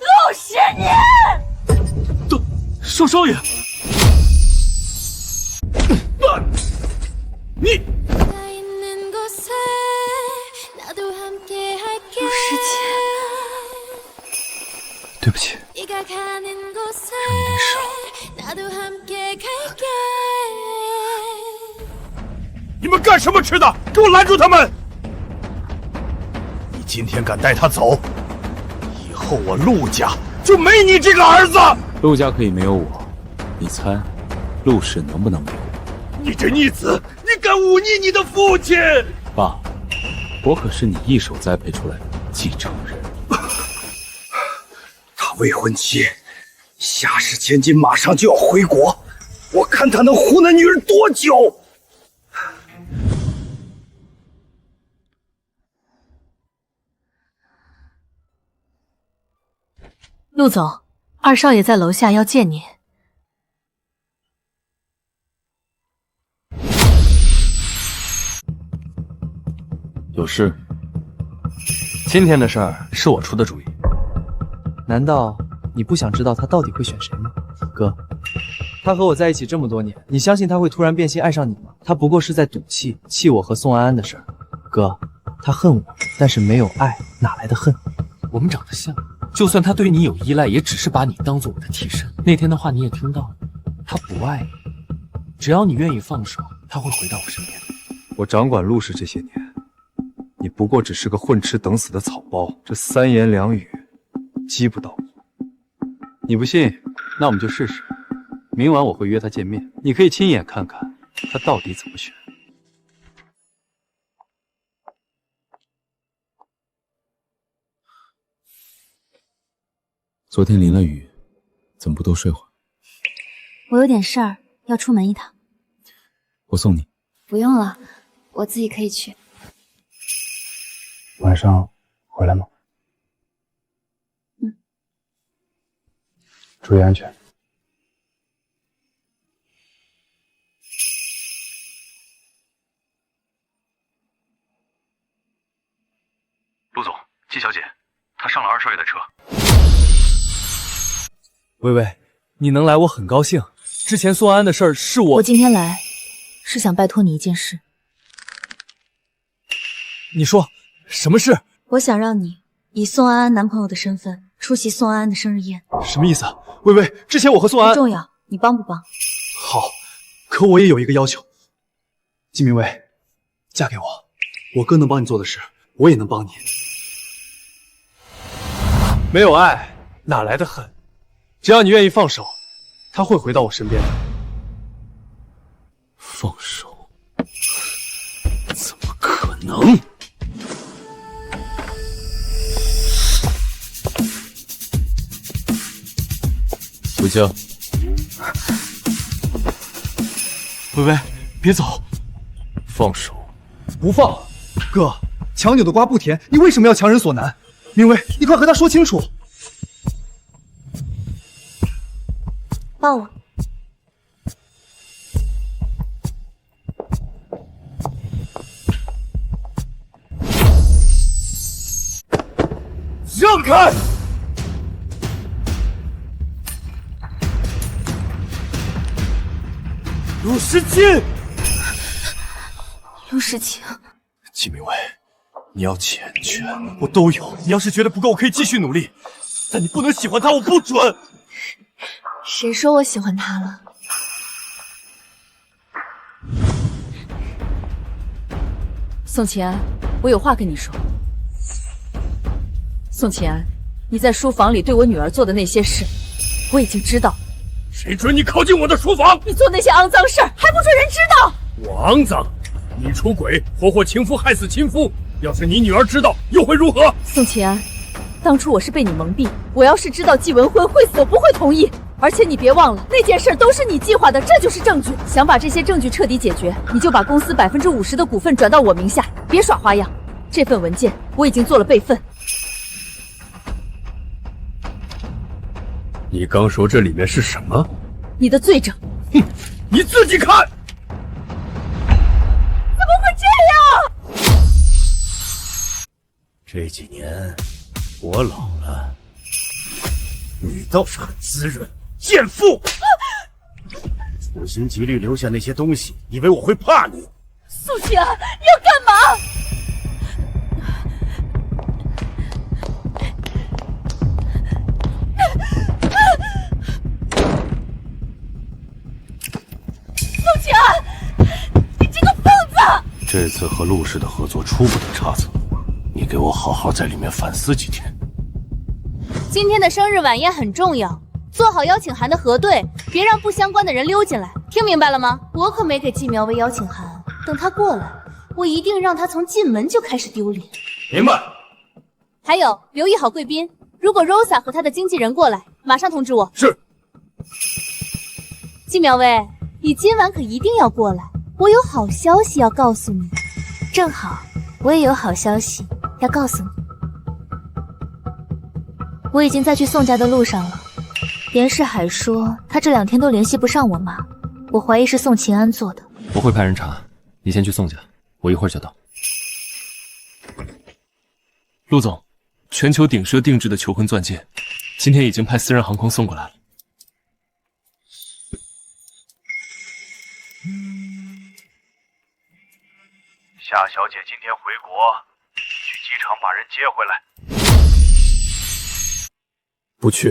陆时年，少少爷，你对不起。你们干什么吃的？给我拦住他们！你今天敢带他走，以后我陆家就没你这个儿子。陆家可以没有我，你猜陆氏能不能没有我？你这逆子，你敢忤逆你的父亲！爸，我可是你一手栽培出来的继承人。他未婚妻下世千金，马上就要回国，我看他能糊那女人多久。陆总，二少爷在楼下要见您。有事？今天的事儿是我出的主意。难道你不想知道他到底会选谁吗？哥，他和我在一起这么多年，你相信他会突然变心爱上你吗？他不过是在赌气，气我和宋安安的事儿。哥，他恨我，但是没有爱，哪来的恨？我们长得像，就算他对你有依赖，也只是把你当做我的替身。那天的话你也听到了，他不爱你，只要你愿意放手，他会回到我身边的。我掌管陆氏这些年，你不过只是个混吃等死的草包，这三言两语击不倒我。你不信，那我们就试试。明晚我会约他见面，你可以亲眼看看他到底怎么选。昨天淋了雨，怎么不多睡会儿？我有点事儿，要出门一趟。我送你。不用了，我自己可以去。晚上回来吗？注意安全。陆总，季小姐，她上了二少爷的车。薇薇，你能来我很高兴。之前宋安安的事儿是我今天来是想拜托你一件事。你说什么事？我想让你以宋安安男朋友的身份出席宋安安的生日宴。什么意思啊？薇薇，之前我和宋安不重要，你帮不帮？好，可我也有一个要求。季明薇，嫁给我，我哥能帮你做的事，我也能帮你。没有爱，哪来的恨？只要你愿意放手，他会回到我身边的。放手？怎么可能？回家。薇薇，别走！放手！不放！哥，强扭的瓜不甜，你为什么要强人所难？明薇，你快和他说清楚！抱我。让开！陆时清，陆时清，季明薇，你要钱权我都有，你要是觉得不够，我可以继续努力，但你不能喜欢他，我不准。谁说我喜欢他了？宋齐安，我有话跟你说。宋齐安，你在书房里对我女儿做的那些事，我已经知道。谁准你靠近我的书房？你做那些肮脏事儿，还不准人知道？我肮脏？你出轨，活活情夫害死亲夫，要是你女儿知道，又会如何？宋齐安，当初我是被你蒙蔽，我要是知道季文辉会死，我不会同意。而且你别忘了，那件事都是你计划的，这就是证据。想把这些证据彻底解决，你就把公司50%的股份转到我名下，别耍花样。这份文件我已经做了备份。你刚说这里面是什么？你的罪证。哼，你自己看。怎么会这样？这几年我老了，你倒是很滋润。贱妇！处心积虑留下那些东西，以为我会怕你？宋齐安，你要干嘛？清安，你这个疯子！这次和陆氏的合作出不得差错，你给我好好在里面反思几天。今天的生日晚宴很重要，做好邀请函的核对，别让不相关的人溜进来，听明白了吗？我可没给季苗薇邀请函，等他过来，我一定让他从进门就开始丢脸。明白。还有，留意好贵宾，如果 Rosa 和她的经纪人过来，马上通知我。是。季苗薇，你今晚可一定要过来，我有好消息要告诉你。正好，我也有好消息要告诉你。我已经在去宋家的路上了。严世海说他这2天都联系不上我妈，我怀疑是宋秦安做的。我会派人查，你先去宋家，我一会儿就到。陆总，全球顶奢定制的求婚钻戒，今天已经派私人航空送过来了。夏小姐今天回国，去机场把人接回来。不去。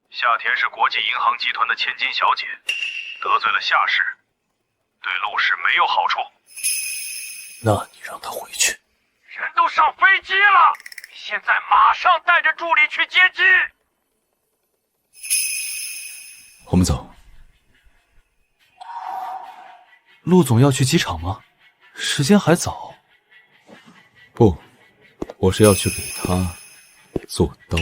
夏田是国际银行集团的千金小姐，得罪了夏氏，对陆氏没有好处。那你让她回去。人都上飞机了，现在马上带着助理去接机。我们走。陆总要去机场吗？时间还早。不，我是要去给他做刀。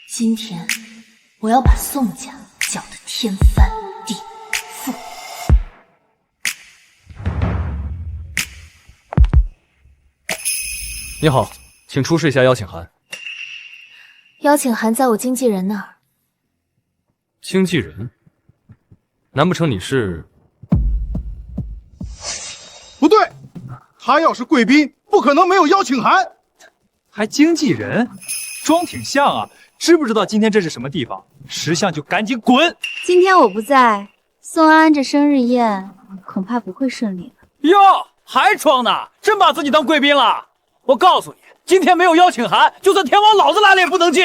今天我要把宋家搅得天翻地覆。你好，请出示一下邀请函。邀请函在我经纪人那儿。经纪人？难不成你是？不对，他要是贵宾，不可能没有邀请函。还经纪人？装挺像啊！知不知道今天这是什么地方？识相就赶紧滚！今天我不在，宋安安这生日宴恐怕不会顺利了。哟，还装呢？真把自己当贵宾了？我告诉你，今天没有邀请函，就算天王老子来了也不能进。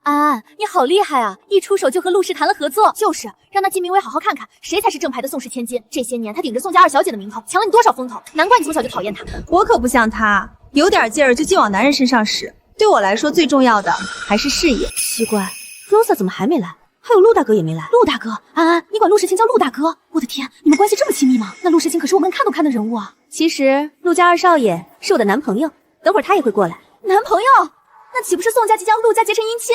安安，你好厉害啊！一出手就和陆氏谈了合作。就是，让那季明薇好好看看，谁才是正牌的宋氏千金。这些年，她顶着宋家2小姐的名头，抢了你多少风头？难怪你从小就讨厌她。我可不像她，有点劲儿就净往男人身上使。对我来说，最重要的还是事业。奇怪 ，Rosa 怎么还没来？还有陆大哥也没来。陆大哥，安安，你管陆时清叫陆大哥？我的天，你们关系这么亲密吗？那陆时清可是我们看都看的人物啊。其实陆家2少爷是我的男朋友，等会儿他也会过来。男朋友？那岂不是宋家即将陆家结成姻亲？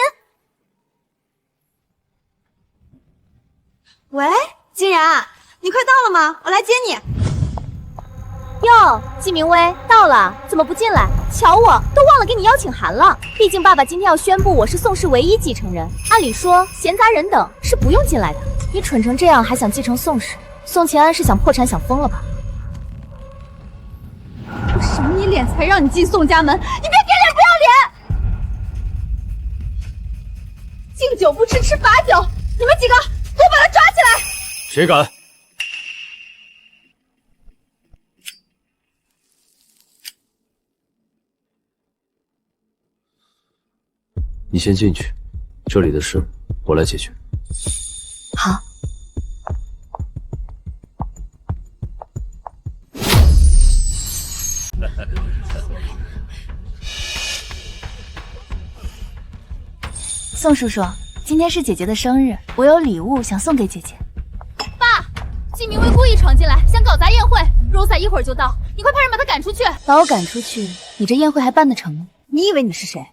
喂，金然，你快到了吗？我来接你。哟，季明薇到了，怎么不进来？瞧我都忘了给你邀请函了。毕竟爸爸今天要宣布我是宋氏唯一继承人，按理说闲杂人等是不用进来的。你蠢成这样还想继承宋氏？宋秦安是想破产想疯了吧？我赏你脸才让你进宋家门，你别给脸不要脸！敬酒不吃吃罚酒，你们几个给我把他抓起来！谁敢？你先进去，这里的事我来解决。好。宋叔叔，今天是姐姐的生日，我有礼物想送给姐姐。爸，季明薇故意闯进来，想搞砸宴会。Rosa 一会儿就到，你快派人把她赶出去。把我赶出去，你这宴会还办得成吗？你以为你是谁？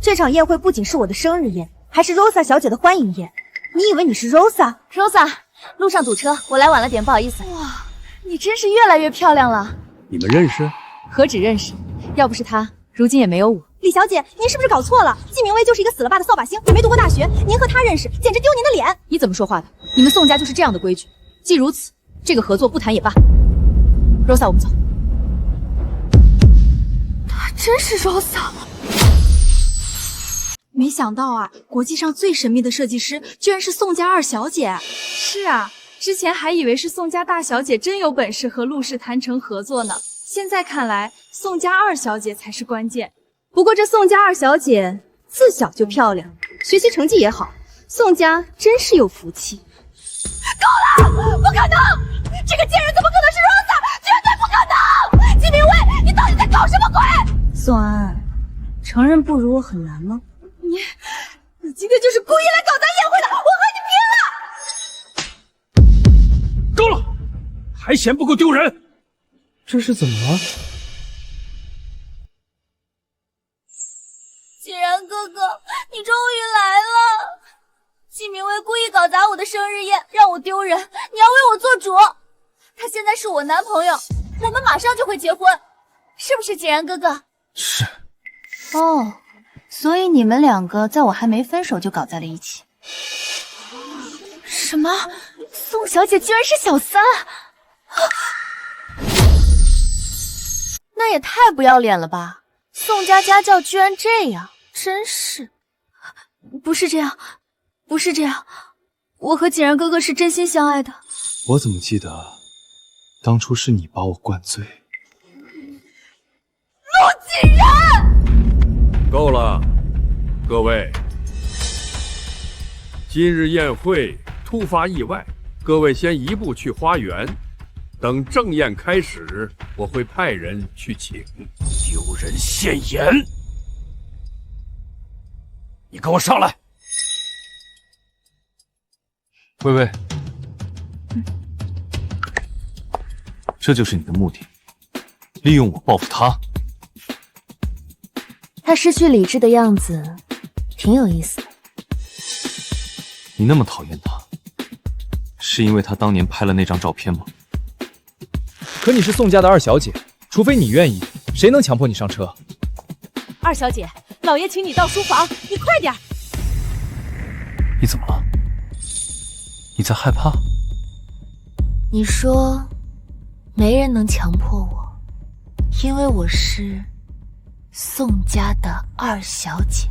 这场宴会不仅是我的生日宴，还是 Rosa 小姐的欢迎宴。你以为你是 Rosa？Rosa， 路上堵车，我来晚了点，不好意思。哇，你真是越来越漂亮了。你们认识？何止认识，要不是她，如今也没有我。李小姐，您是不是搞错了？季明薇就是一个死了吧的扫把星，也没读过大学，您和她认识，简直丢您的脸。你怎么说话的？你们宋家就是这样的规矩。既如此，这个合作不谈也罢。Rosa， 我们走。她真是 Rosa。没想到啊，国际上最神秘的设计师居然是宋家2小姐。是啊，之前还以为是宋家大小姐真有本事和陆氏谈成合作呢，现在看来宋家二小姐才是关键。不过这宋家二小姐自小就漂亮，学习成绩也好，宋家真是有福气。够了！不可能！这个贱人怎么可能是 Rosa？ 绝对不可能！季明威，你到底在搞什么鬼？宋安安，承认不如我很难吗？你今天就是故意来搞砸宴会的，我和你拼了！够了，还嫌不够丢人？这是怎么了？既然哥哥，你终于来了！季明威故意搞砸我的生日宴，让我丢人，你要为我做主。他现在是我男朋友，我们马上就会结婚，是不是季然哥哥？是。哦，所以你们两个在我还没分手就搞在了一起。什么？宋小姐居然是小三？那也太不要脸了吧！宋家家教居然这样，真是……不是这样，不是这样，我和景然哥哥是真心相爱的。我怎么记得当初是你把我灌醉？陆景然！够了，各位，今日宴会突发意外，各位先移步去花园，等正宴开始，我会派人去请。丢人现眼！你给我上来！薇薇，这就是你的目的，利用我报复他。他失去理智的样子，挺有意思的。你那么讨厌他，是因为他当年拍了那张照片吗？可你是宋家的二小姐，除非你愿意，谁能强迫你上车？二小姐，老爷请你到书房，你快点。你怎么了？你在害怕？你说，没人能强迫我，因为我是宋家的二小姐。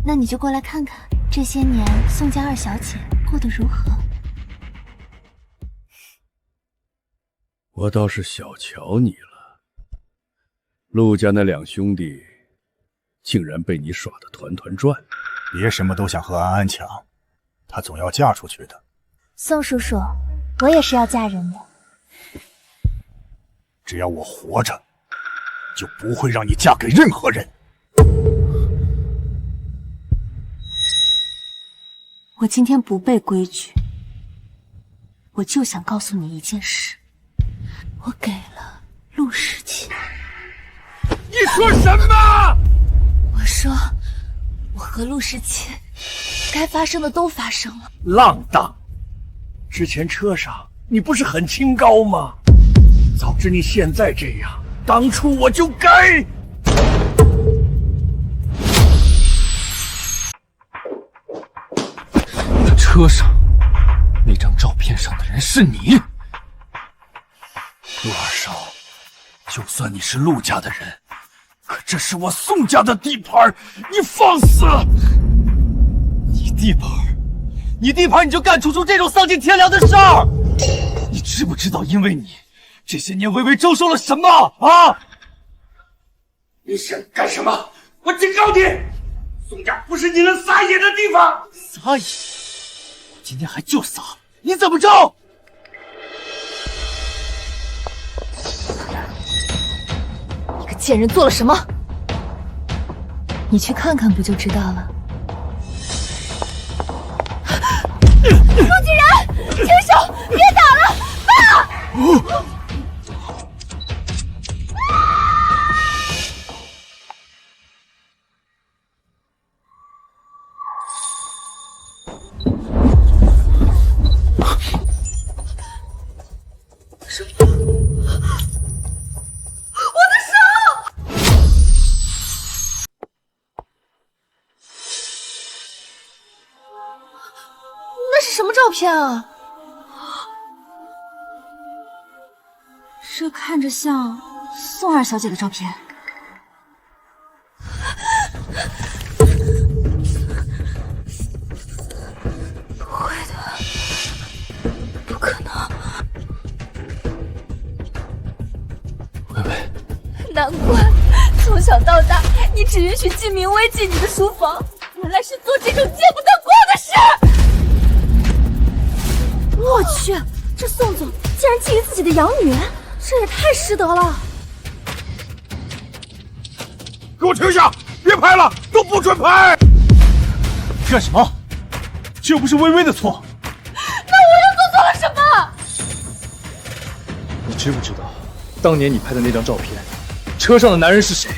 那你就过来看看，这些年宋家二小姐过得如何？我倒是小瞧你了，陆家那两兄弟竟然被你耍得团团转。别什么都想和安安抢，她总要嫁出去的。宋叔叔，我也是要嫁人的。只要我活着，就不会让你嫁给任何人。我今天不背规矩，我就想告诉你一件事，我给了陆世清。你说什么？我说，我和陆世清该发生的都发生了。浪荡！之前车上你不是很清高吗？早知你现在这样，当初我就该……车上那张照片上的人是你，陆二少，就算你是陆家的人，可这是我宋家的地盘，你放肆！你地盘？你地盘你就干出这种丧尽天良的事儿？你知不知道，因为你这些年微微遭受了什么啊？你想干什么？我警告你，宋家不是你能撒野的地方。撒野？今天还就撒，你怎么着？你个贱人做了什么？你去看看不就知道了。陆景然，停手，别打了，爸！什么照片啊？这看着像宋二小姐的照片。不会的，不可能。难怪从小到大你只允许季明威进你的书房，原来是做这种见不得光的事。我去，这宋总竟然觊觎自己的养女，这也太失德了！给我停下！别拍了，都不准拍！干什么？这又不是微微的错。那我又做错了什么？你知不知道，当年你拍的那张照片，车上的男人是谁？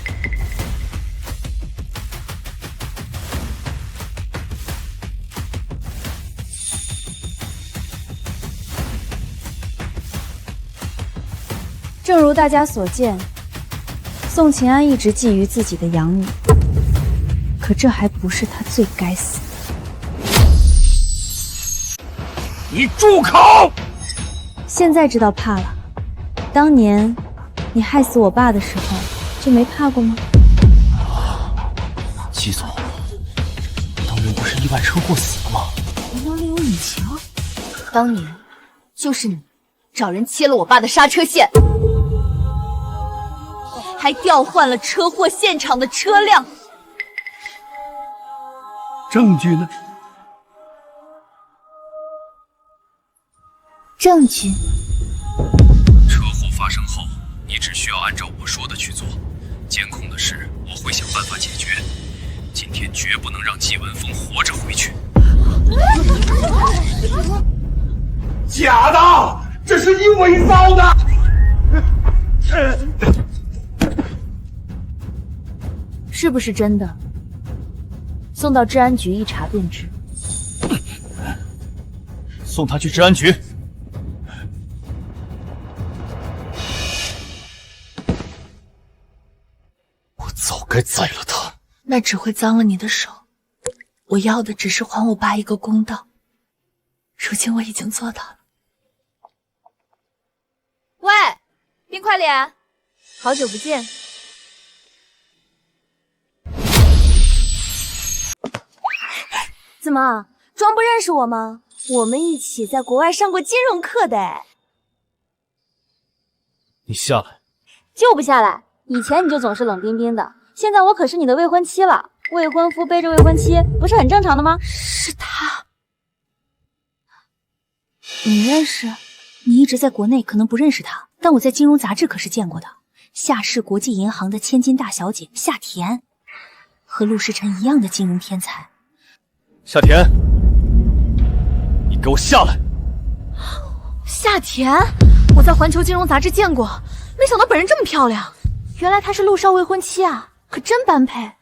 正如大家所见，宋秦安一直觊觎自己的养女，可这还不是他最该死的。你住口！现在知道怕了，当年你害死我爸的时候就没怕过吗？季总，当年不是意外车祸死了吗？难道另有隐情？当年就是你找人切了我爸的刹车线，还调换了车祸现场的车辆。证据呢？证据。车祸发生后，你只需要按照我说的去做。监控的事，我会想办法解决。今天绝不能让季文峰活着回去。假的，这是你伪造的。是不是真的？送到治安局一查便知。送他去治安局。我早该宰了他。那只会脏了你的手。我要的只是还我爸一个公道。如今我已经做到了。喂，冰块脸，好久不见。怎么，装不认识我吗？我们一起在国外上过金融课的哎。你下来。就不下来。以前你就总是冷冰冰的，现在我可是你的未婚妻了。未婚夫背着未婚妻，不是很正常的吗？是他。你认识？你一直在国内，可能不认识他，但我在金融杂志可是见过的。夏氏国际银行的千金大小姐夏田，和陆时辰一样的金融天才。夏田，你给我下来！夏田，我在环球金融杂志见过，没想到本人这么漂亮。原来她是陆少未婚妻啊，可真般配。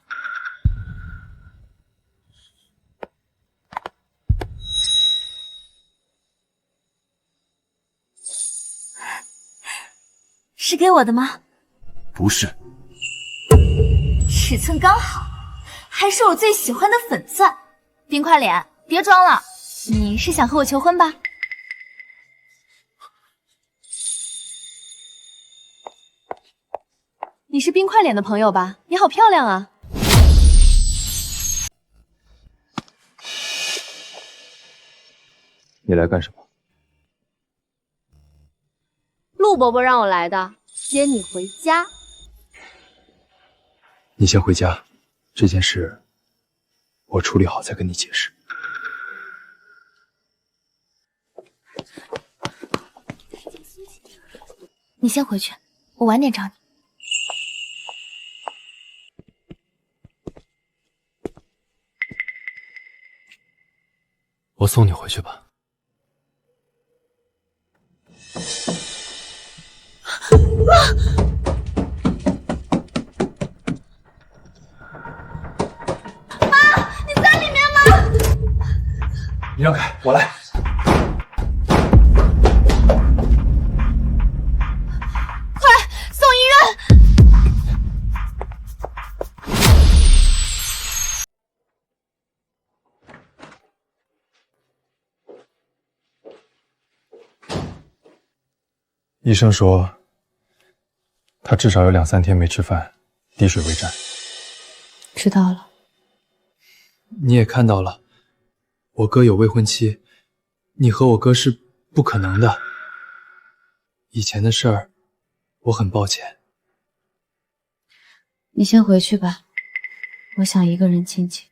是给我的吗？不是。尺寸刚好，还是我最喜欢的粉钻。冰块脸，别装了，你是想和我求婚吧？你是冰块脸的朋友吧？你好漂亮啊！你来干什么？陆伯伯让我来的，接你回家。你先回家，这件事我处理好再跟你解释。你先回去，我晚点找你。我送你回去吧。妈，你在里面吗？你让开，我来。快送医院！医生说，他至少有2、3天没吃饭，滴水未沾。知道了。你也看到了，我哥有未婚妻，你和我哥是不可能的。以前的事儿，我很抱歉。你先回去吧，我想一个人静静。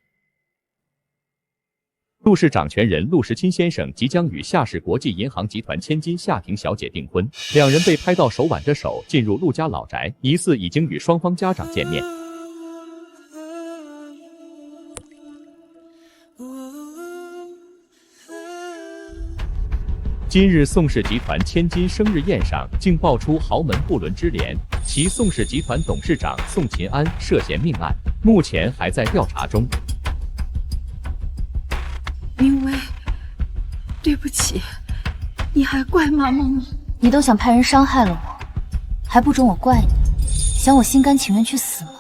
陆氏掌权人陆时钦先生即将与夏氏国际银行集团千金夏婷小姐订婚，两人被拍到手挽着手进入陆家老宅，疑似已经与双方家长见面。今日宋氏集团千金生日宴上，竟爆出豪门不伦之联，其宋氏集团董事长宋秦安涉嫌命案，目前还在调查中。明薇，对不起，你还怪妈妈吗？你都想派人伤害了我，还不准我怪你？想我心甘情愿去死吗？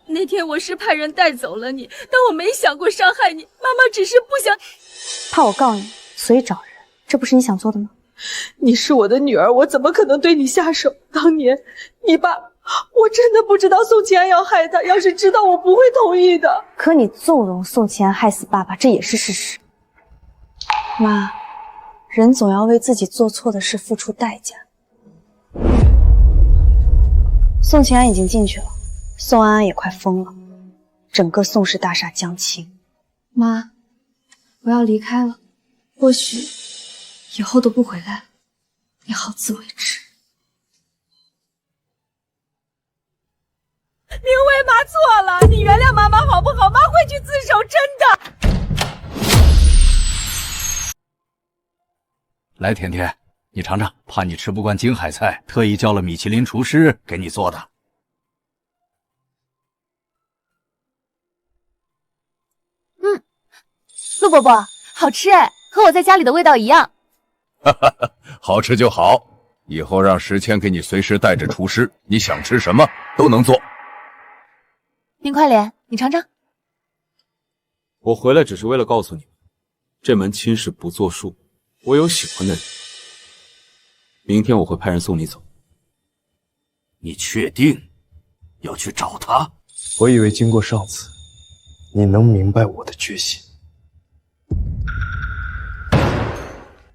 那天我是派人带走了你，但我没想过伤害你。妈妈只是不想，怕我告你，所以找人，这不是你想做的吗？你是我的女儿，我怎么可能对你下手？当年你爸，我真的不知道宋秦安要害他，要是知道我不会同意的。可你纵容宋秦安害死爸爸，这也是事实。妈，人总要为自己做错的事付出代价。宋秦安已经进去了，宋安安也快疯了，整个宋氏大厦将倾。妈，我要离开了，或许以后都不回来了，你好自为之。明薇，妈错了，你原谅妈妈好不好？妈会去自首，真的。来，甜甜，你尝尝，怕你吃不惯京海菜，特意叫了米其林厨师给你做的。陆伯伯，好吃哎，和我在家里的味道一样。好吃就好，以后让石谦给你随时带着厨师，你想吃什么都能做。冰块莲，你尝尝。我回来只是为了告诉你们，这门亲事不作数。我有喜欢的人，明天我会派人送你走。你确定要去找他？我以为经过上次，你能明白我的决心。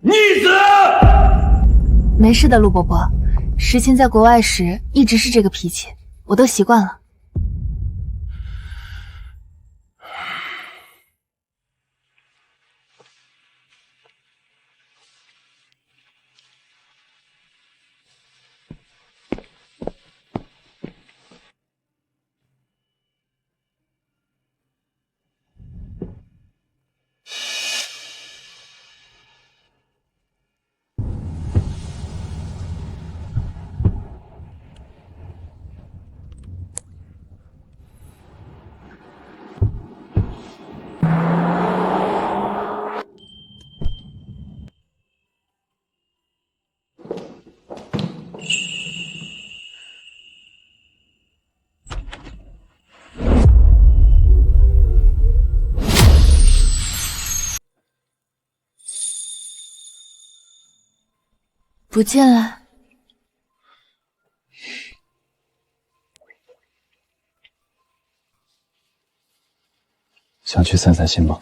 逆子！没事的，陆伯伯。石钦在国外时一直是这个脾气，我都习惯了。不进来。想去散散心吗？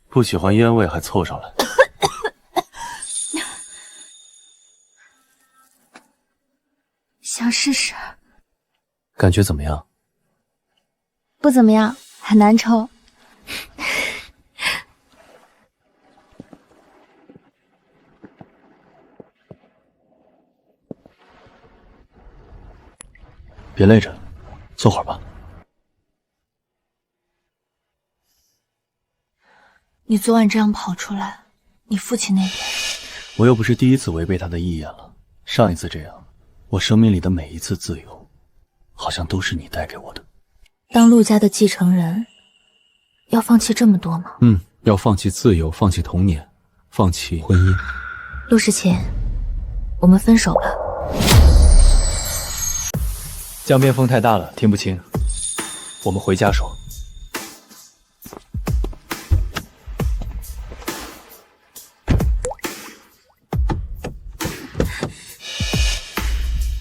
不喜欢烟味还凑上来。想试试。感觉怎么样？不怎么样，很难抽。别累着，坐会儿吧。你昨晚这样跑出来，你父亲那边……我又不是第一次违背他的意愿了。上一次这样，我生命里的每一次自由，好像都是你带给我的。当陆家的继承人，要放弃这么多吗？要放弃自由，放弃童年，放弃婚姻。陆时钦，我们分手吧。江边风太大了，听不清。我们回家说。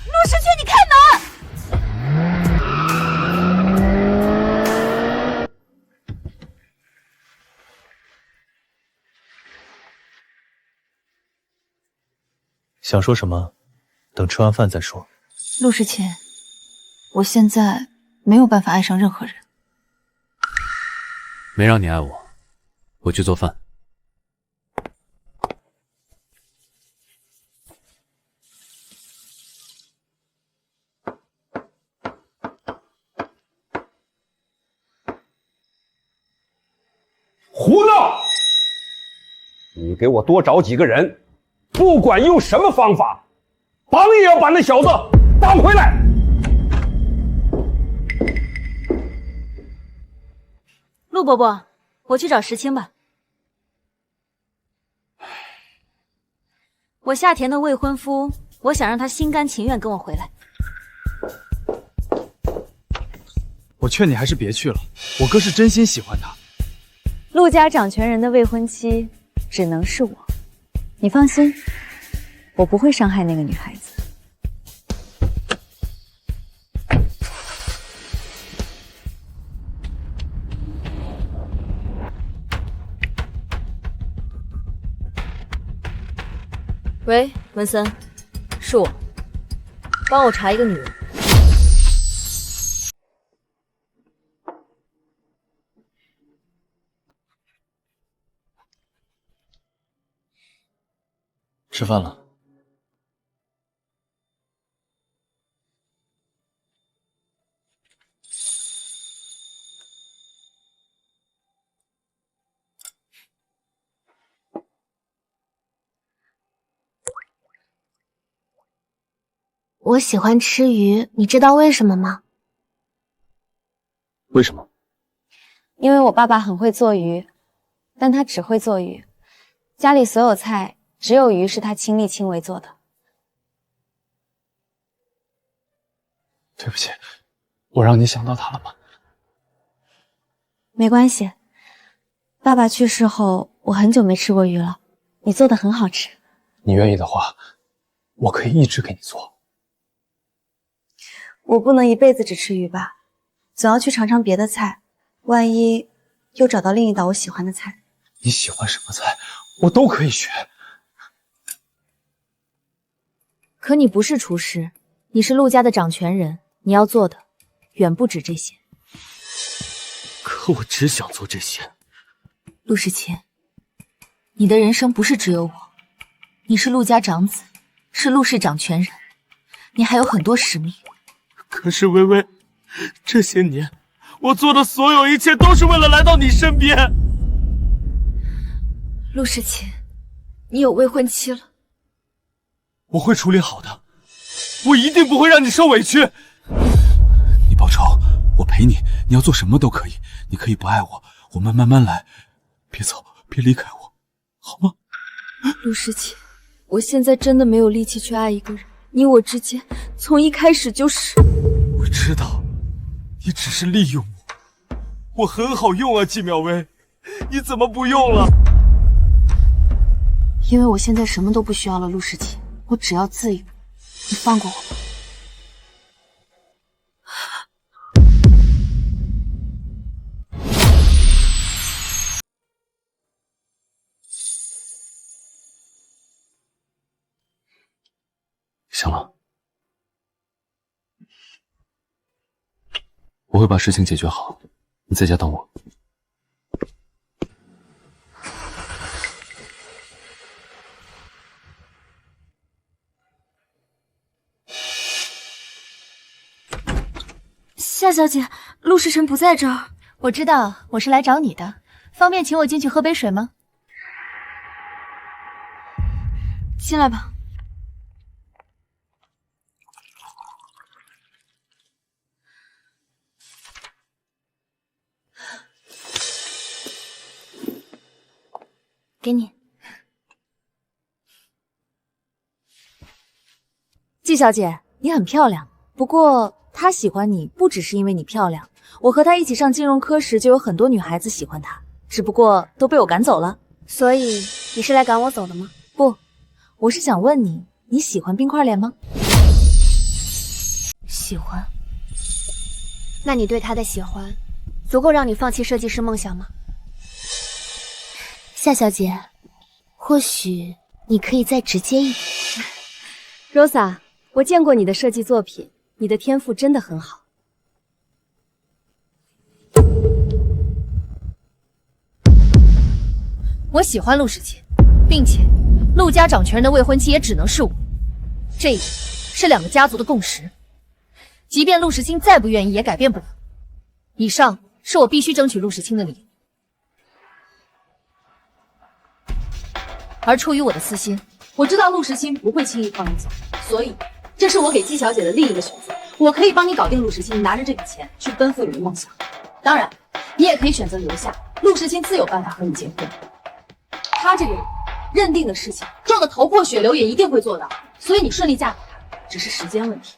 陆时清，你开门！想说什么？等吃完饭再说。陆时清，我现在没有办法爱上任何人。没让你爱我，我去做饭。胡闹！你给我多找几个人，不管用什么方法，绑也要把那小子绑回来。陆伯伯，我去找石青吧。我夏田的未婚夫，我想让他心甘情愿跟我回来。我劝你还是别去了，我哥是真心喜欢他。陆家掌权人的未婚妻只能是我，你放心，我不会伤害那个女孩子。喂，文森，是我，帮我查一个女人。吃饭了。我喜欢吃鱼，你知道为什么吗？为什么？因为我爸爸很会做鱼，但他只会做鱼，家里所有菜只有鱼是他亲力亲为做的。对不起，我让你想到他了吗？没关系，爸爸去世后，我很久没吃过鱼了，你做的很好吃。你愿意的话，我可以一直给你做。我不能一辈子只吃鱼吧，总要去尝尝别的菜，万一又找到另一道我喜欢的菜。你喜欢什么菜，我都可以学。可你不是厨师，你是陆家的掌权人，你要做的远不止这些。可我只想做这些。陆时清，你的人生不是只有我，你是陆家长子，是陆氏掌权人，你还有很多使命。可是微微，这些年我做的所有一切都是为了来到你身边。陆时清，你有未婚妻了。我会处理好的，我一定不会让你受委屈。你报仇，我陪你，你要做什么都可以。你可以不爱我，我们慢慢来，别走，别离开我，好吗？陆时清，我现在真的没有力气去爱一个人，你我之间从一开始就是……我知道，你只是利用我，我很好用啊，季淼薇，你怎么不用了？因为我现在什么都不需要了，陆时清，我只要自由，你放过我吧。行了，我会把事情解决好，你在家等我。夏小姐，陆时辰不在这儿。我知道，我是来找你的，方便请我进去喝杯水吗？进来吧。给你。季小姐，你很漂亮，不过他喜欢你不只是因为你漂亮，我和他一起上金融科时就有很多女孩子喜欢他，只不过都被我赶走了。所以你是来赶我走的吗？不，我是想问你，你喜欢冰块脸吗？喜欢。那你对他的喜欢，足够让你放弃设计师梦想吗？夏小姐，或许你可以再直接一点。Rosa， 我见过你的设计作品，你的天赋真的很好。我喜欢陆时钦，并且陆家掌权人的未婚妻也只能是我，这一点是两个家族的共识。即便陆时钦再不愿意，也改变不了。以上是我必须争取陆时钦的理由。而出于我的私心，我知道陆时钦不会轻易放你走，所以这是我给季小姐的另一个选择。我可以帮你搞定陆时钦，拿着这笔钱去奔赴你的梦想。当然，你也可以选择留下，陆时钦自有办法和你结婚。他这个人认定的事情，撞得头破血流也一定会做到，所以你顺利嫁给他，只是时间问题。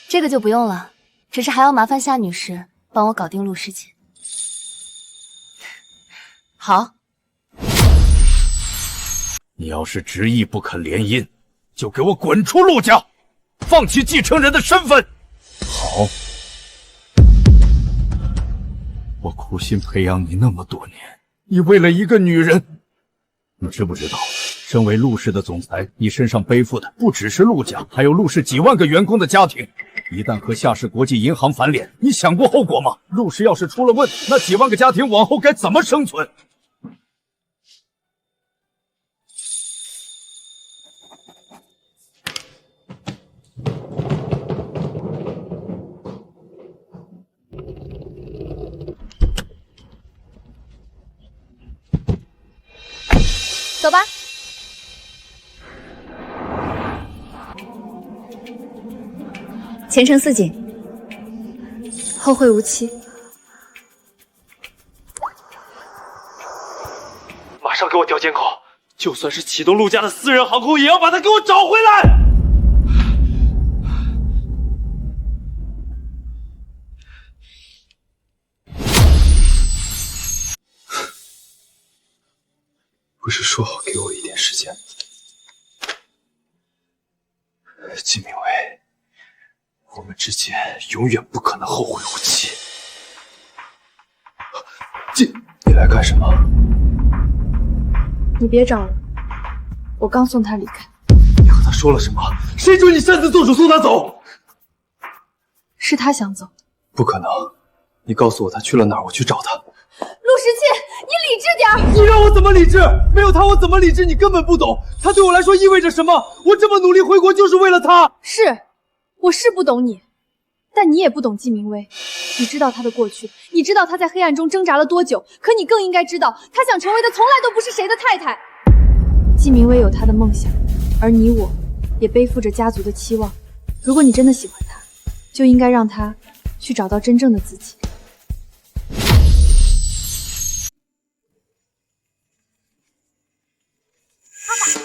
这个就不用了，只是还要麻烦夏女士帮我搞定陆时钦。好。你要是执意不肯联姻，就给我滚出陆家，放弃继承人的身份。好，我苦心培养你那么多年，你为了一个女人，你知不知道？身为陆氏的总裁，你身上背负的不只是陆家，还有陆氏几万个员工的家庭。一旦和夏氏国际银行翻脸，你想过后果吗？陆氏要是出了问题，那几万个家庭往后该怎么生存？走吧。前程似锦，后会无期。马上给我调监控，就算是启动陆家的私人航空，也要把他给我找回来！不是说好给我一点时间吗？季明威，我们之间永远不可能后会无期。你来干什么？你别找了，我刚送他离开。你和他说了什么？谁准你擅自做主送他走？是他想走。不可能！你告诉我他去了哪儿，我去找他。陆时钦，你理智点儿！你让我怎么理智？没有他我怎么理智？你根本不懂，他对我来说意味着什么。我这么努力回国就是为了他。是，我是不懂你，但你也不懂季明威。你知道他的过去，你知道他在黑暗中挣扎了多久，可你更应该知道，他想成为的从来都不是谁的太太。季明威有他的梦想，而你我也背负着家族的期望。如果你真的喜欢他，就应该让他去找到真正的自己。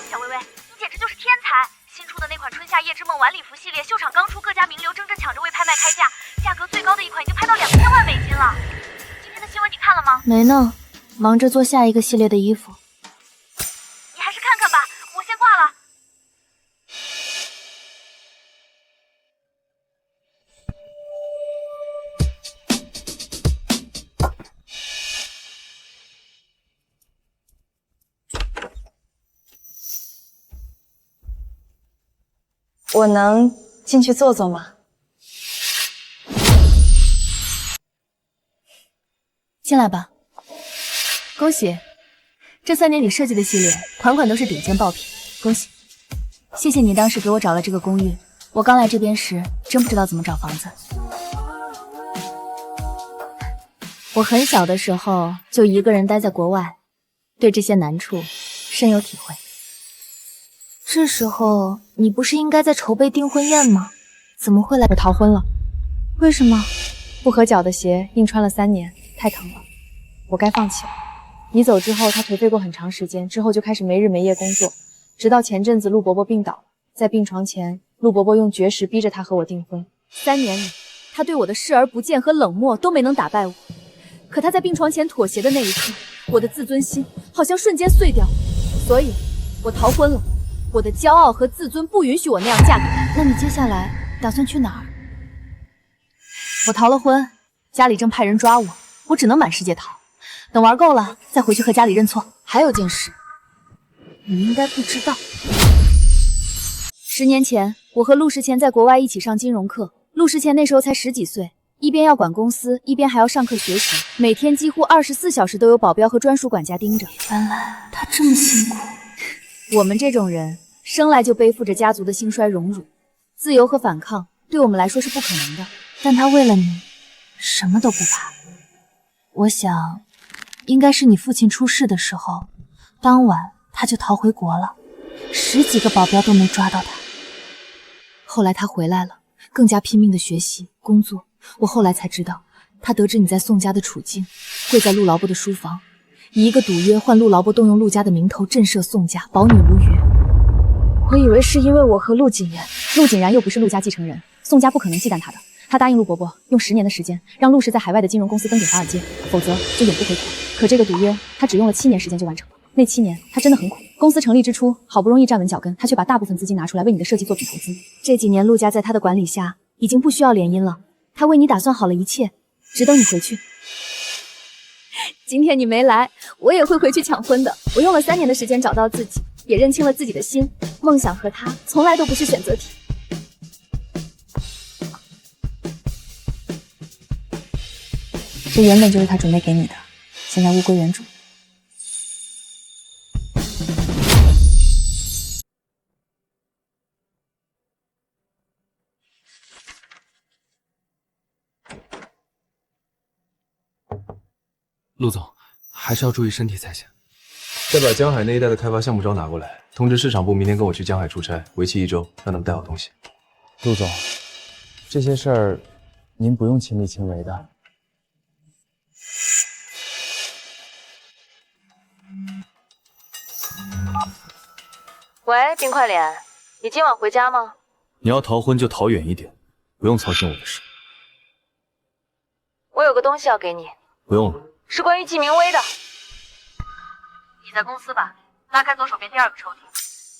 小薇薇，你简直就是天才！新出的那款春夏夜之梦晚礼服系列秀场刚出，各家名流争着抢着为拍卖开价，价格最高的一款已经拍到2000万美金了。今天的新闻你看了吗？没呢，忙着做下一个系列的衣服。你还是看看吧，我先挂了。我能进去坐坐吗？进来吧。恭喜，这3年你设计的系列款款都是顶尖爆品，恭喜！谢谢你当时给我找了这个公寓，我刚来这边时真不知道怎么找房子。我很小的时候就一个人待在国外，对这些难处深有体会。这时候你不是应该在筹备订婚宴吗？怎么会来？我逃婚了。为什么？不合脚的鞋硬穿了3年，太疼了，我该放弃了。你走之后，他颓废过很长时间，之后就开始没日没夜工作，直到前阵子陆伯伯病倒了，在病床前陆伯伯用绝食逼着他和我订婚。3年里，他对我的视而不见和冷漠都没能打败我。可他在病床前妥协的那一刻，我的自尊心好像瞬间碎掉，所以我逃婚了。我的骄傲和自尊不允许我那样嫁给他。那你接下来打算去哪儿？我逃了婚，家里正派人抓我，我只能满世界逃。等玩够了，再回去和家里认错。还有件事，你应该不知道。10年前，我和陆时谦在国外一起上金融课。陆时谦那时候才10几岁，一边要管公司，一边还要上课学习，每天几乎24小时都有保镖和专属管家盯着。原来他这么辛苦。我们这种人生来就背负着家族的兴衰荣辱，自由和反抗对我们来说是不可能的。但他为了你，什么都不怕。我想，应该是你父亲出事的时候，当晚他就逃回国了，10几个保镖都没抓到他。后来他回来了，更加拼命的学习工作。我后来才知道，他得知你在宋家的处境，跪在陆劳波的书房，以一个赌约换陆劳波动用陆家的名头震慑宋家，保你无虞。我以为是因为我和陆谨言，陆谨然又不是陆家继承人，宋家不可能忌惮他的。他答应陆伯伯用10年的时间，让陆氏在海外的金融公司登顶华尔街，否则就永不回国。可这个赌约，他只用了7年时间就完成了。那7年，他真的很苦。公司成立之初，好不容易站稳脚跟，他却把大部分资金拿出来为你的设计作品投资。这几年，陆家在他的管理下，已经不需要联姻了。他为你打算好了一切，只等你回去。今天你没来，我也会回去抢婚的。我用了3年的时间找到自己，也认清了自己的心。梦想和他从来都不是选择题。这原本就是他准备给你的，现在物归原主。陆总，还是要注意身体才行。再把江海那一带的开发项目招拿过来，通知市场部明天跟我去江海出差，为期1周，让他们带好东西。陆总，这些事儿您不用亲力亲为的。喂，冰块脸，你今晚回家吗？你要逃婚就逃远一点，不用操心我的事。我有个东西要给你。不用了。是关于季明威的。你在公司吧？拉开左手边第2个抽屉，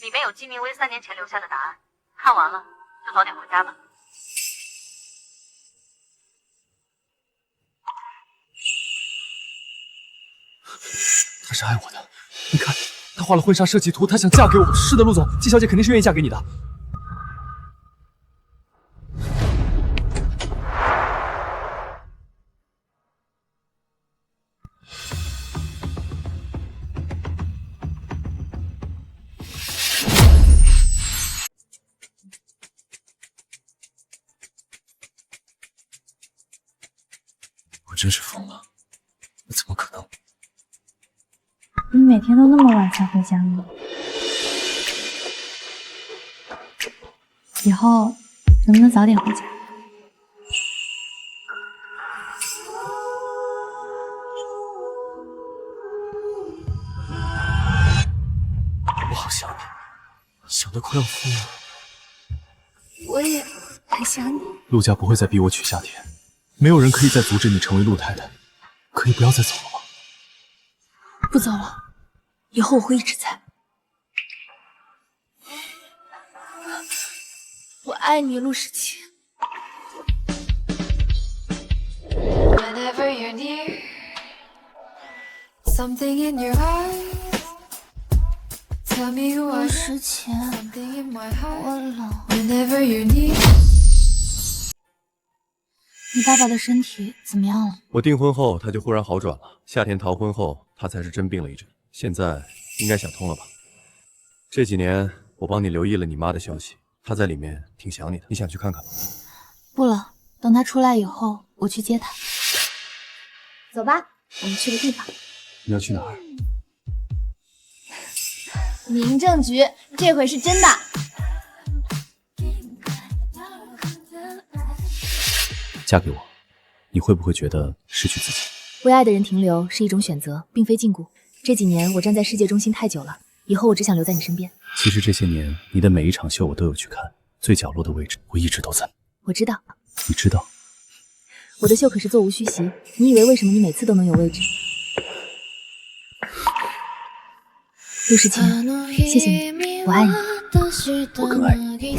里面有季明威3年前留下的答案。看完了就早点回家吧。他是爱我的，你看，他画了婚纱设计图，他想嫁给我。是的，陆总，季小姐肯定是愿意嫁给你的。我真是疯了，怎么可能？你每天都那么晚才回家吗？以后能不能早点回家？我好想你，想得快要疯了。我也很想你。陆家不会再逼我娶夏天，没有人可以再阻止你成为陆太太。可以不要再走了吗？不走了，以后我会一直在。我爱你，陆时清。Whenever you're near, something in your eyes, tell me who I am. 时清，我冷。Whenever you're near. 你爸爸的身体怎么样了？我订婚后他就忽然好转了，夏天逃婚后他才是真病了一阵，现在应该想通了吧？这几年我帮你留意了你妈的消息，她在里面挺想你的，你想去看看吗？不了，等他出来以后，我去接他。走吧，我们去个地方。你要去哪儿？民政局，这回是真的。嫁给我，你会不会觉得失去自己？为爱的人停留是一种选择，并非禁锢。这几年我站在世界中心太久了，以后我只想留在你身边。其实这些年你的每一场秀我都有去看，最角落的位置，我一直都在。我知道，你知道？我的秀可是座无虚席。你以为为什么你每次都能有位置？陆时清，谢谢你，我爱你。我更爱你。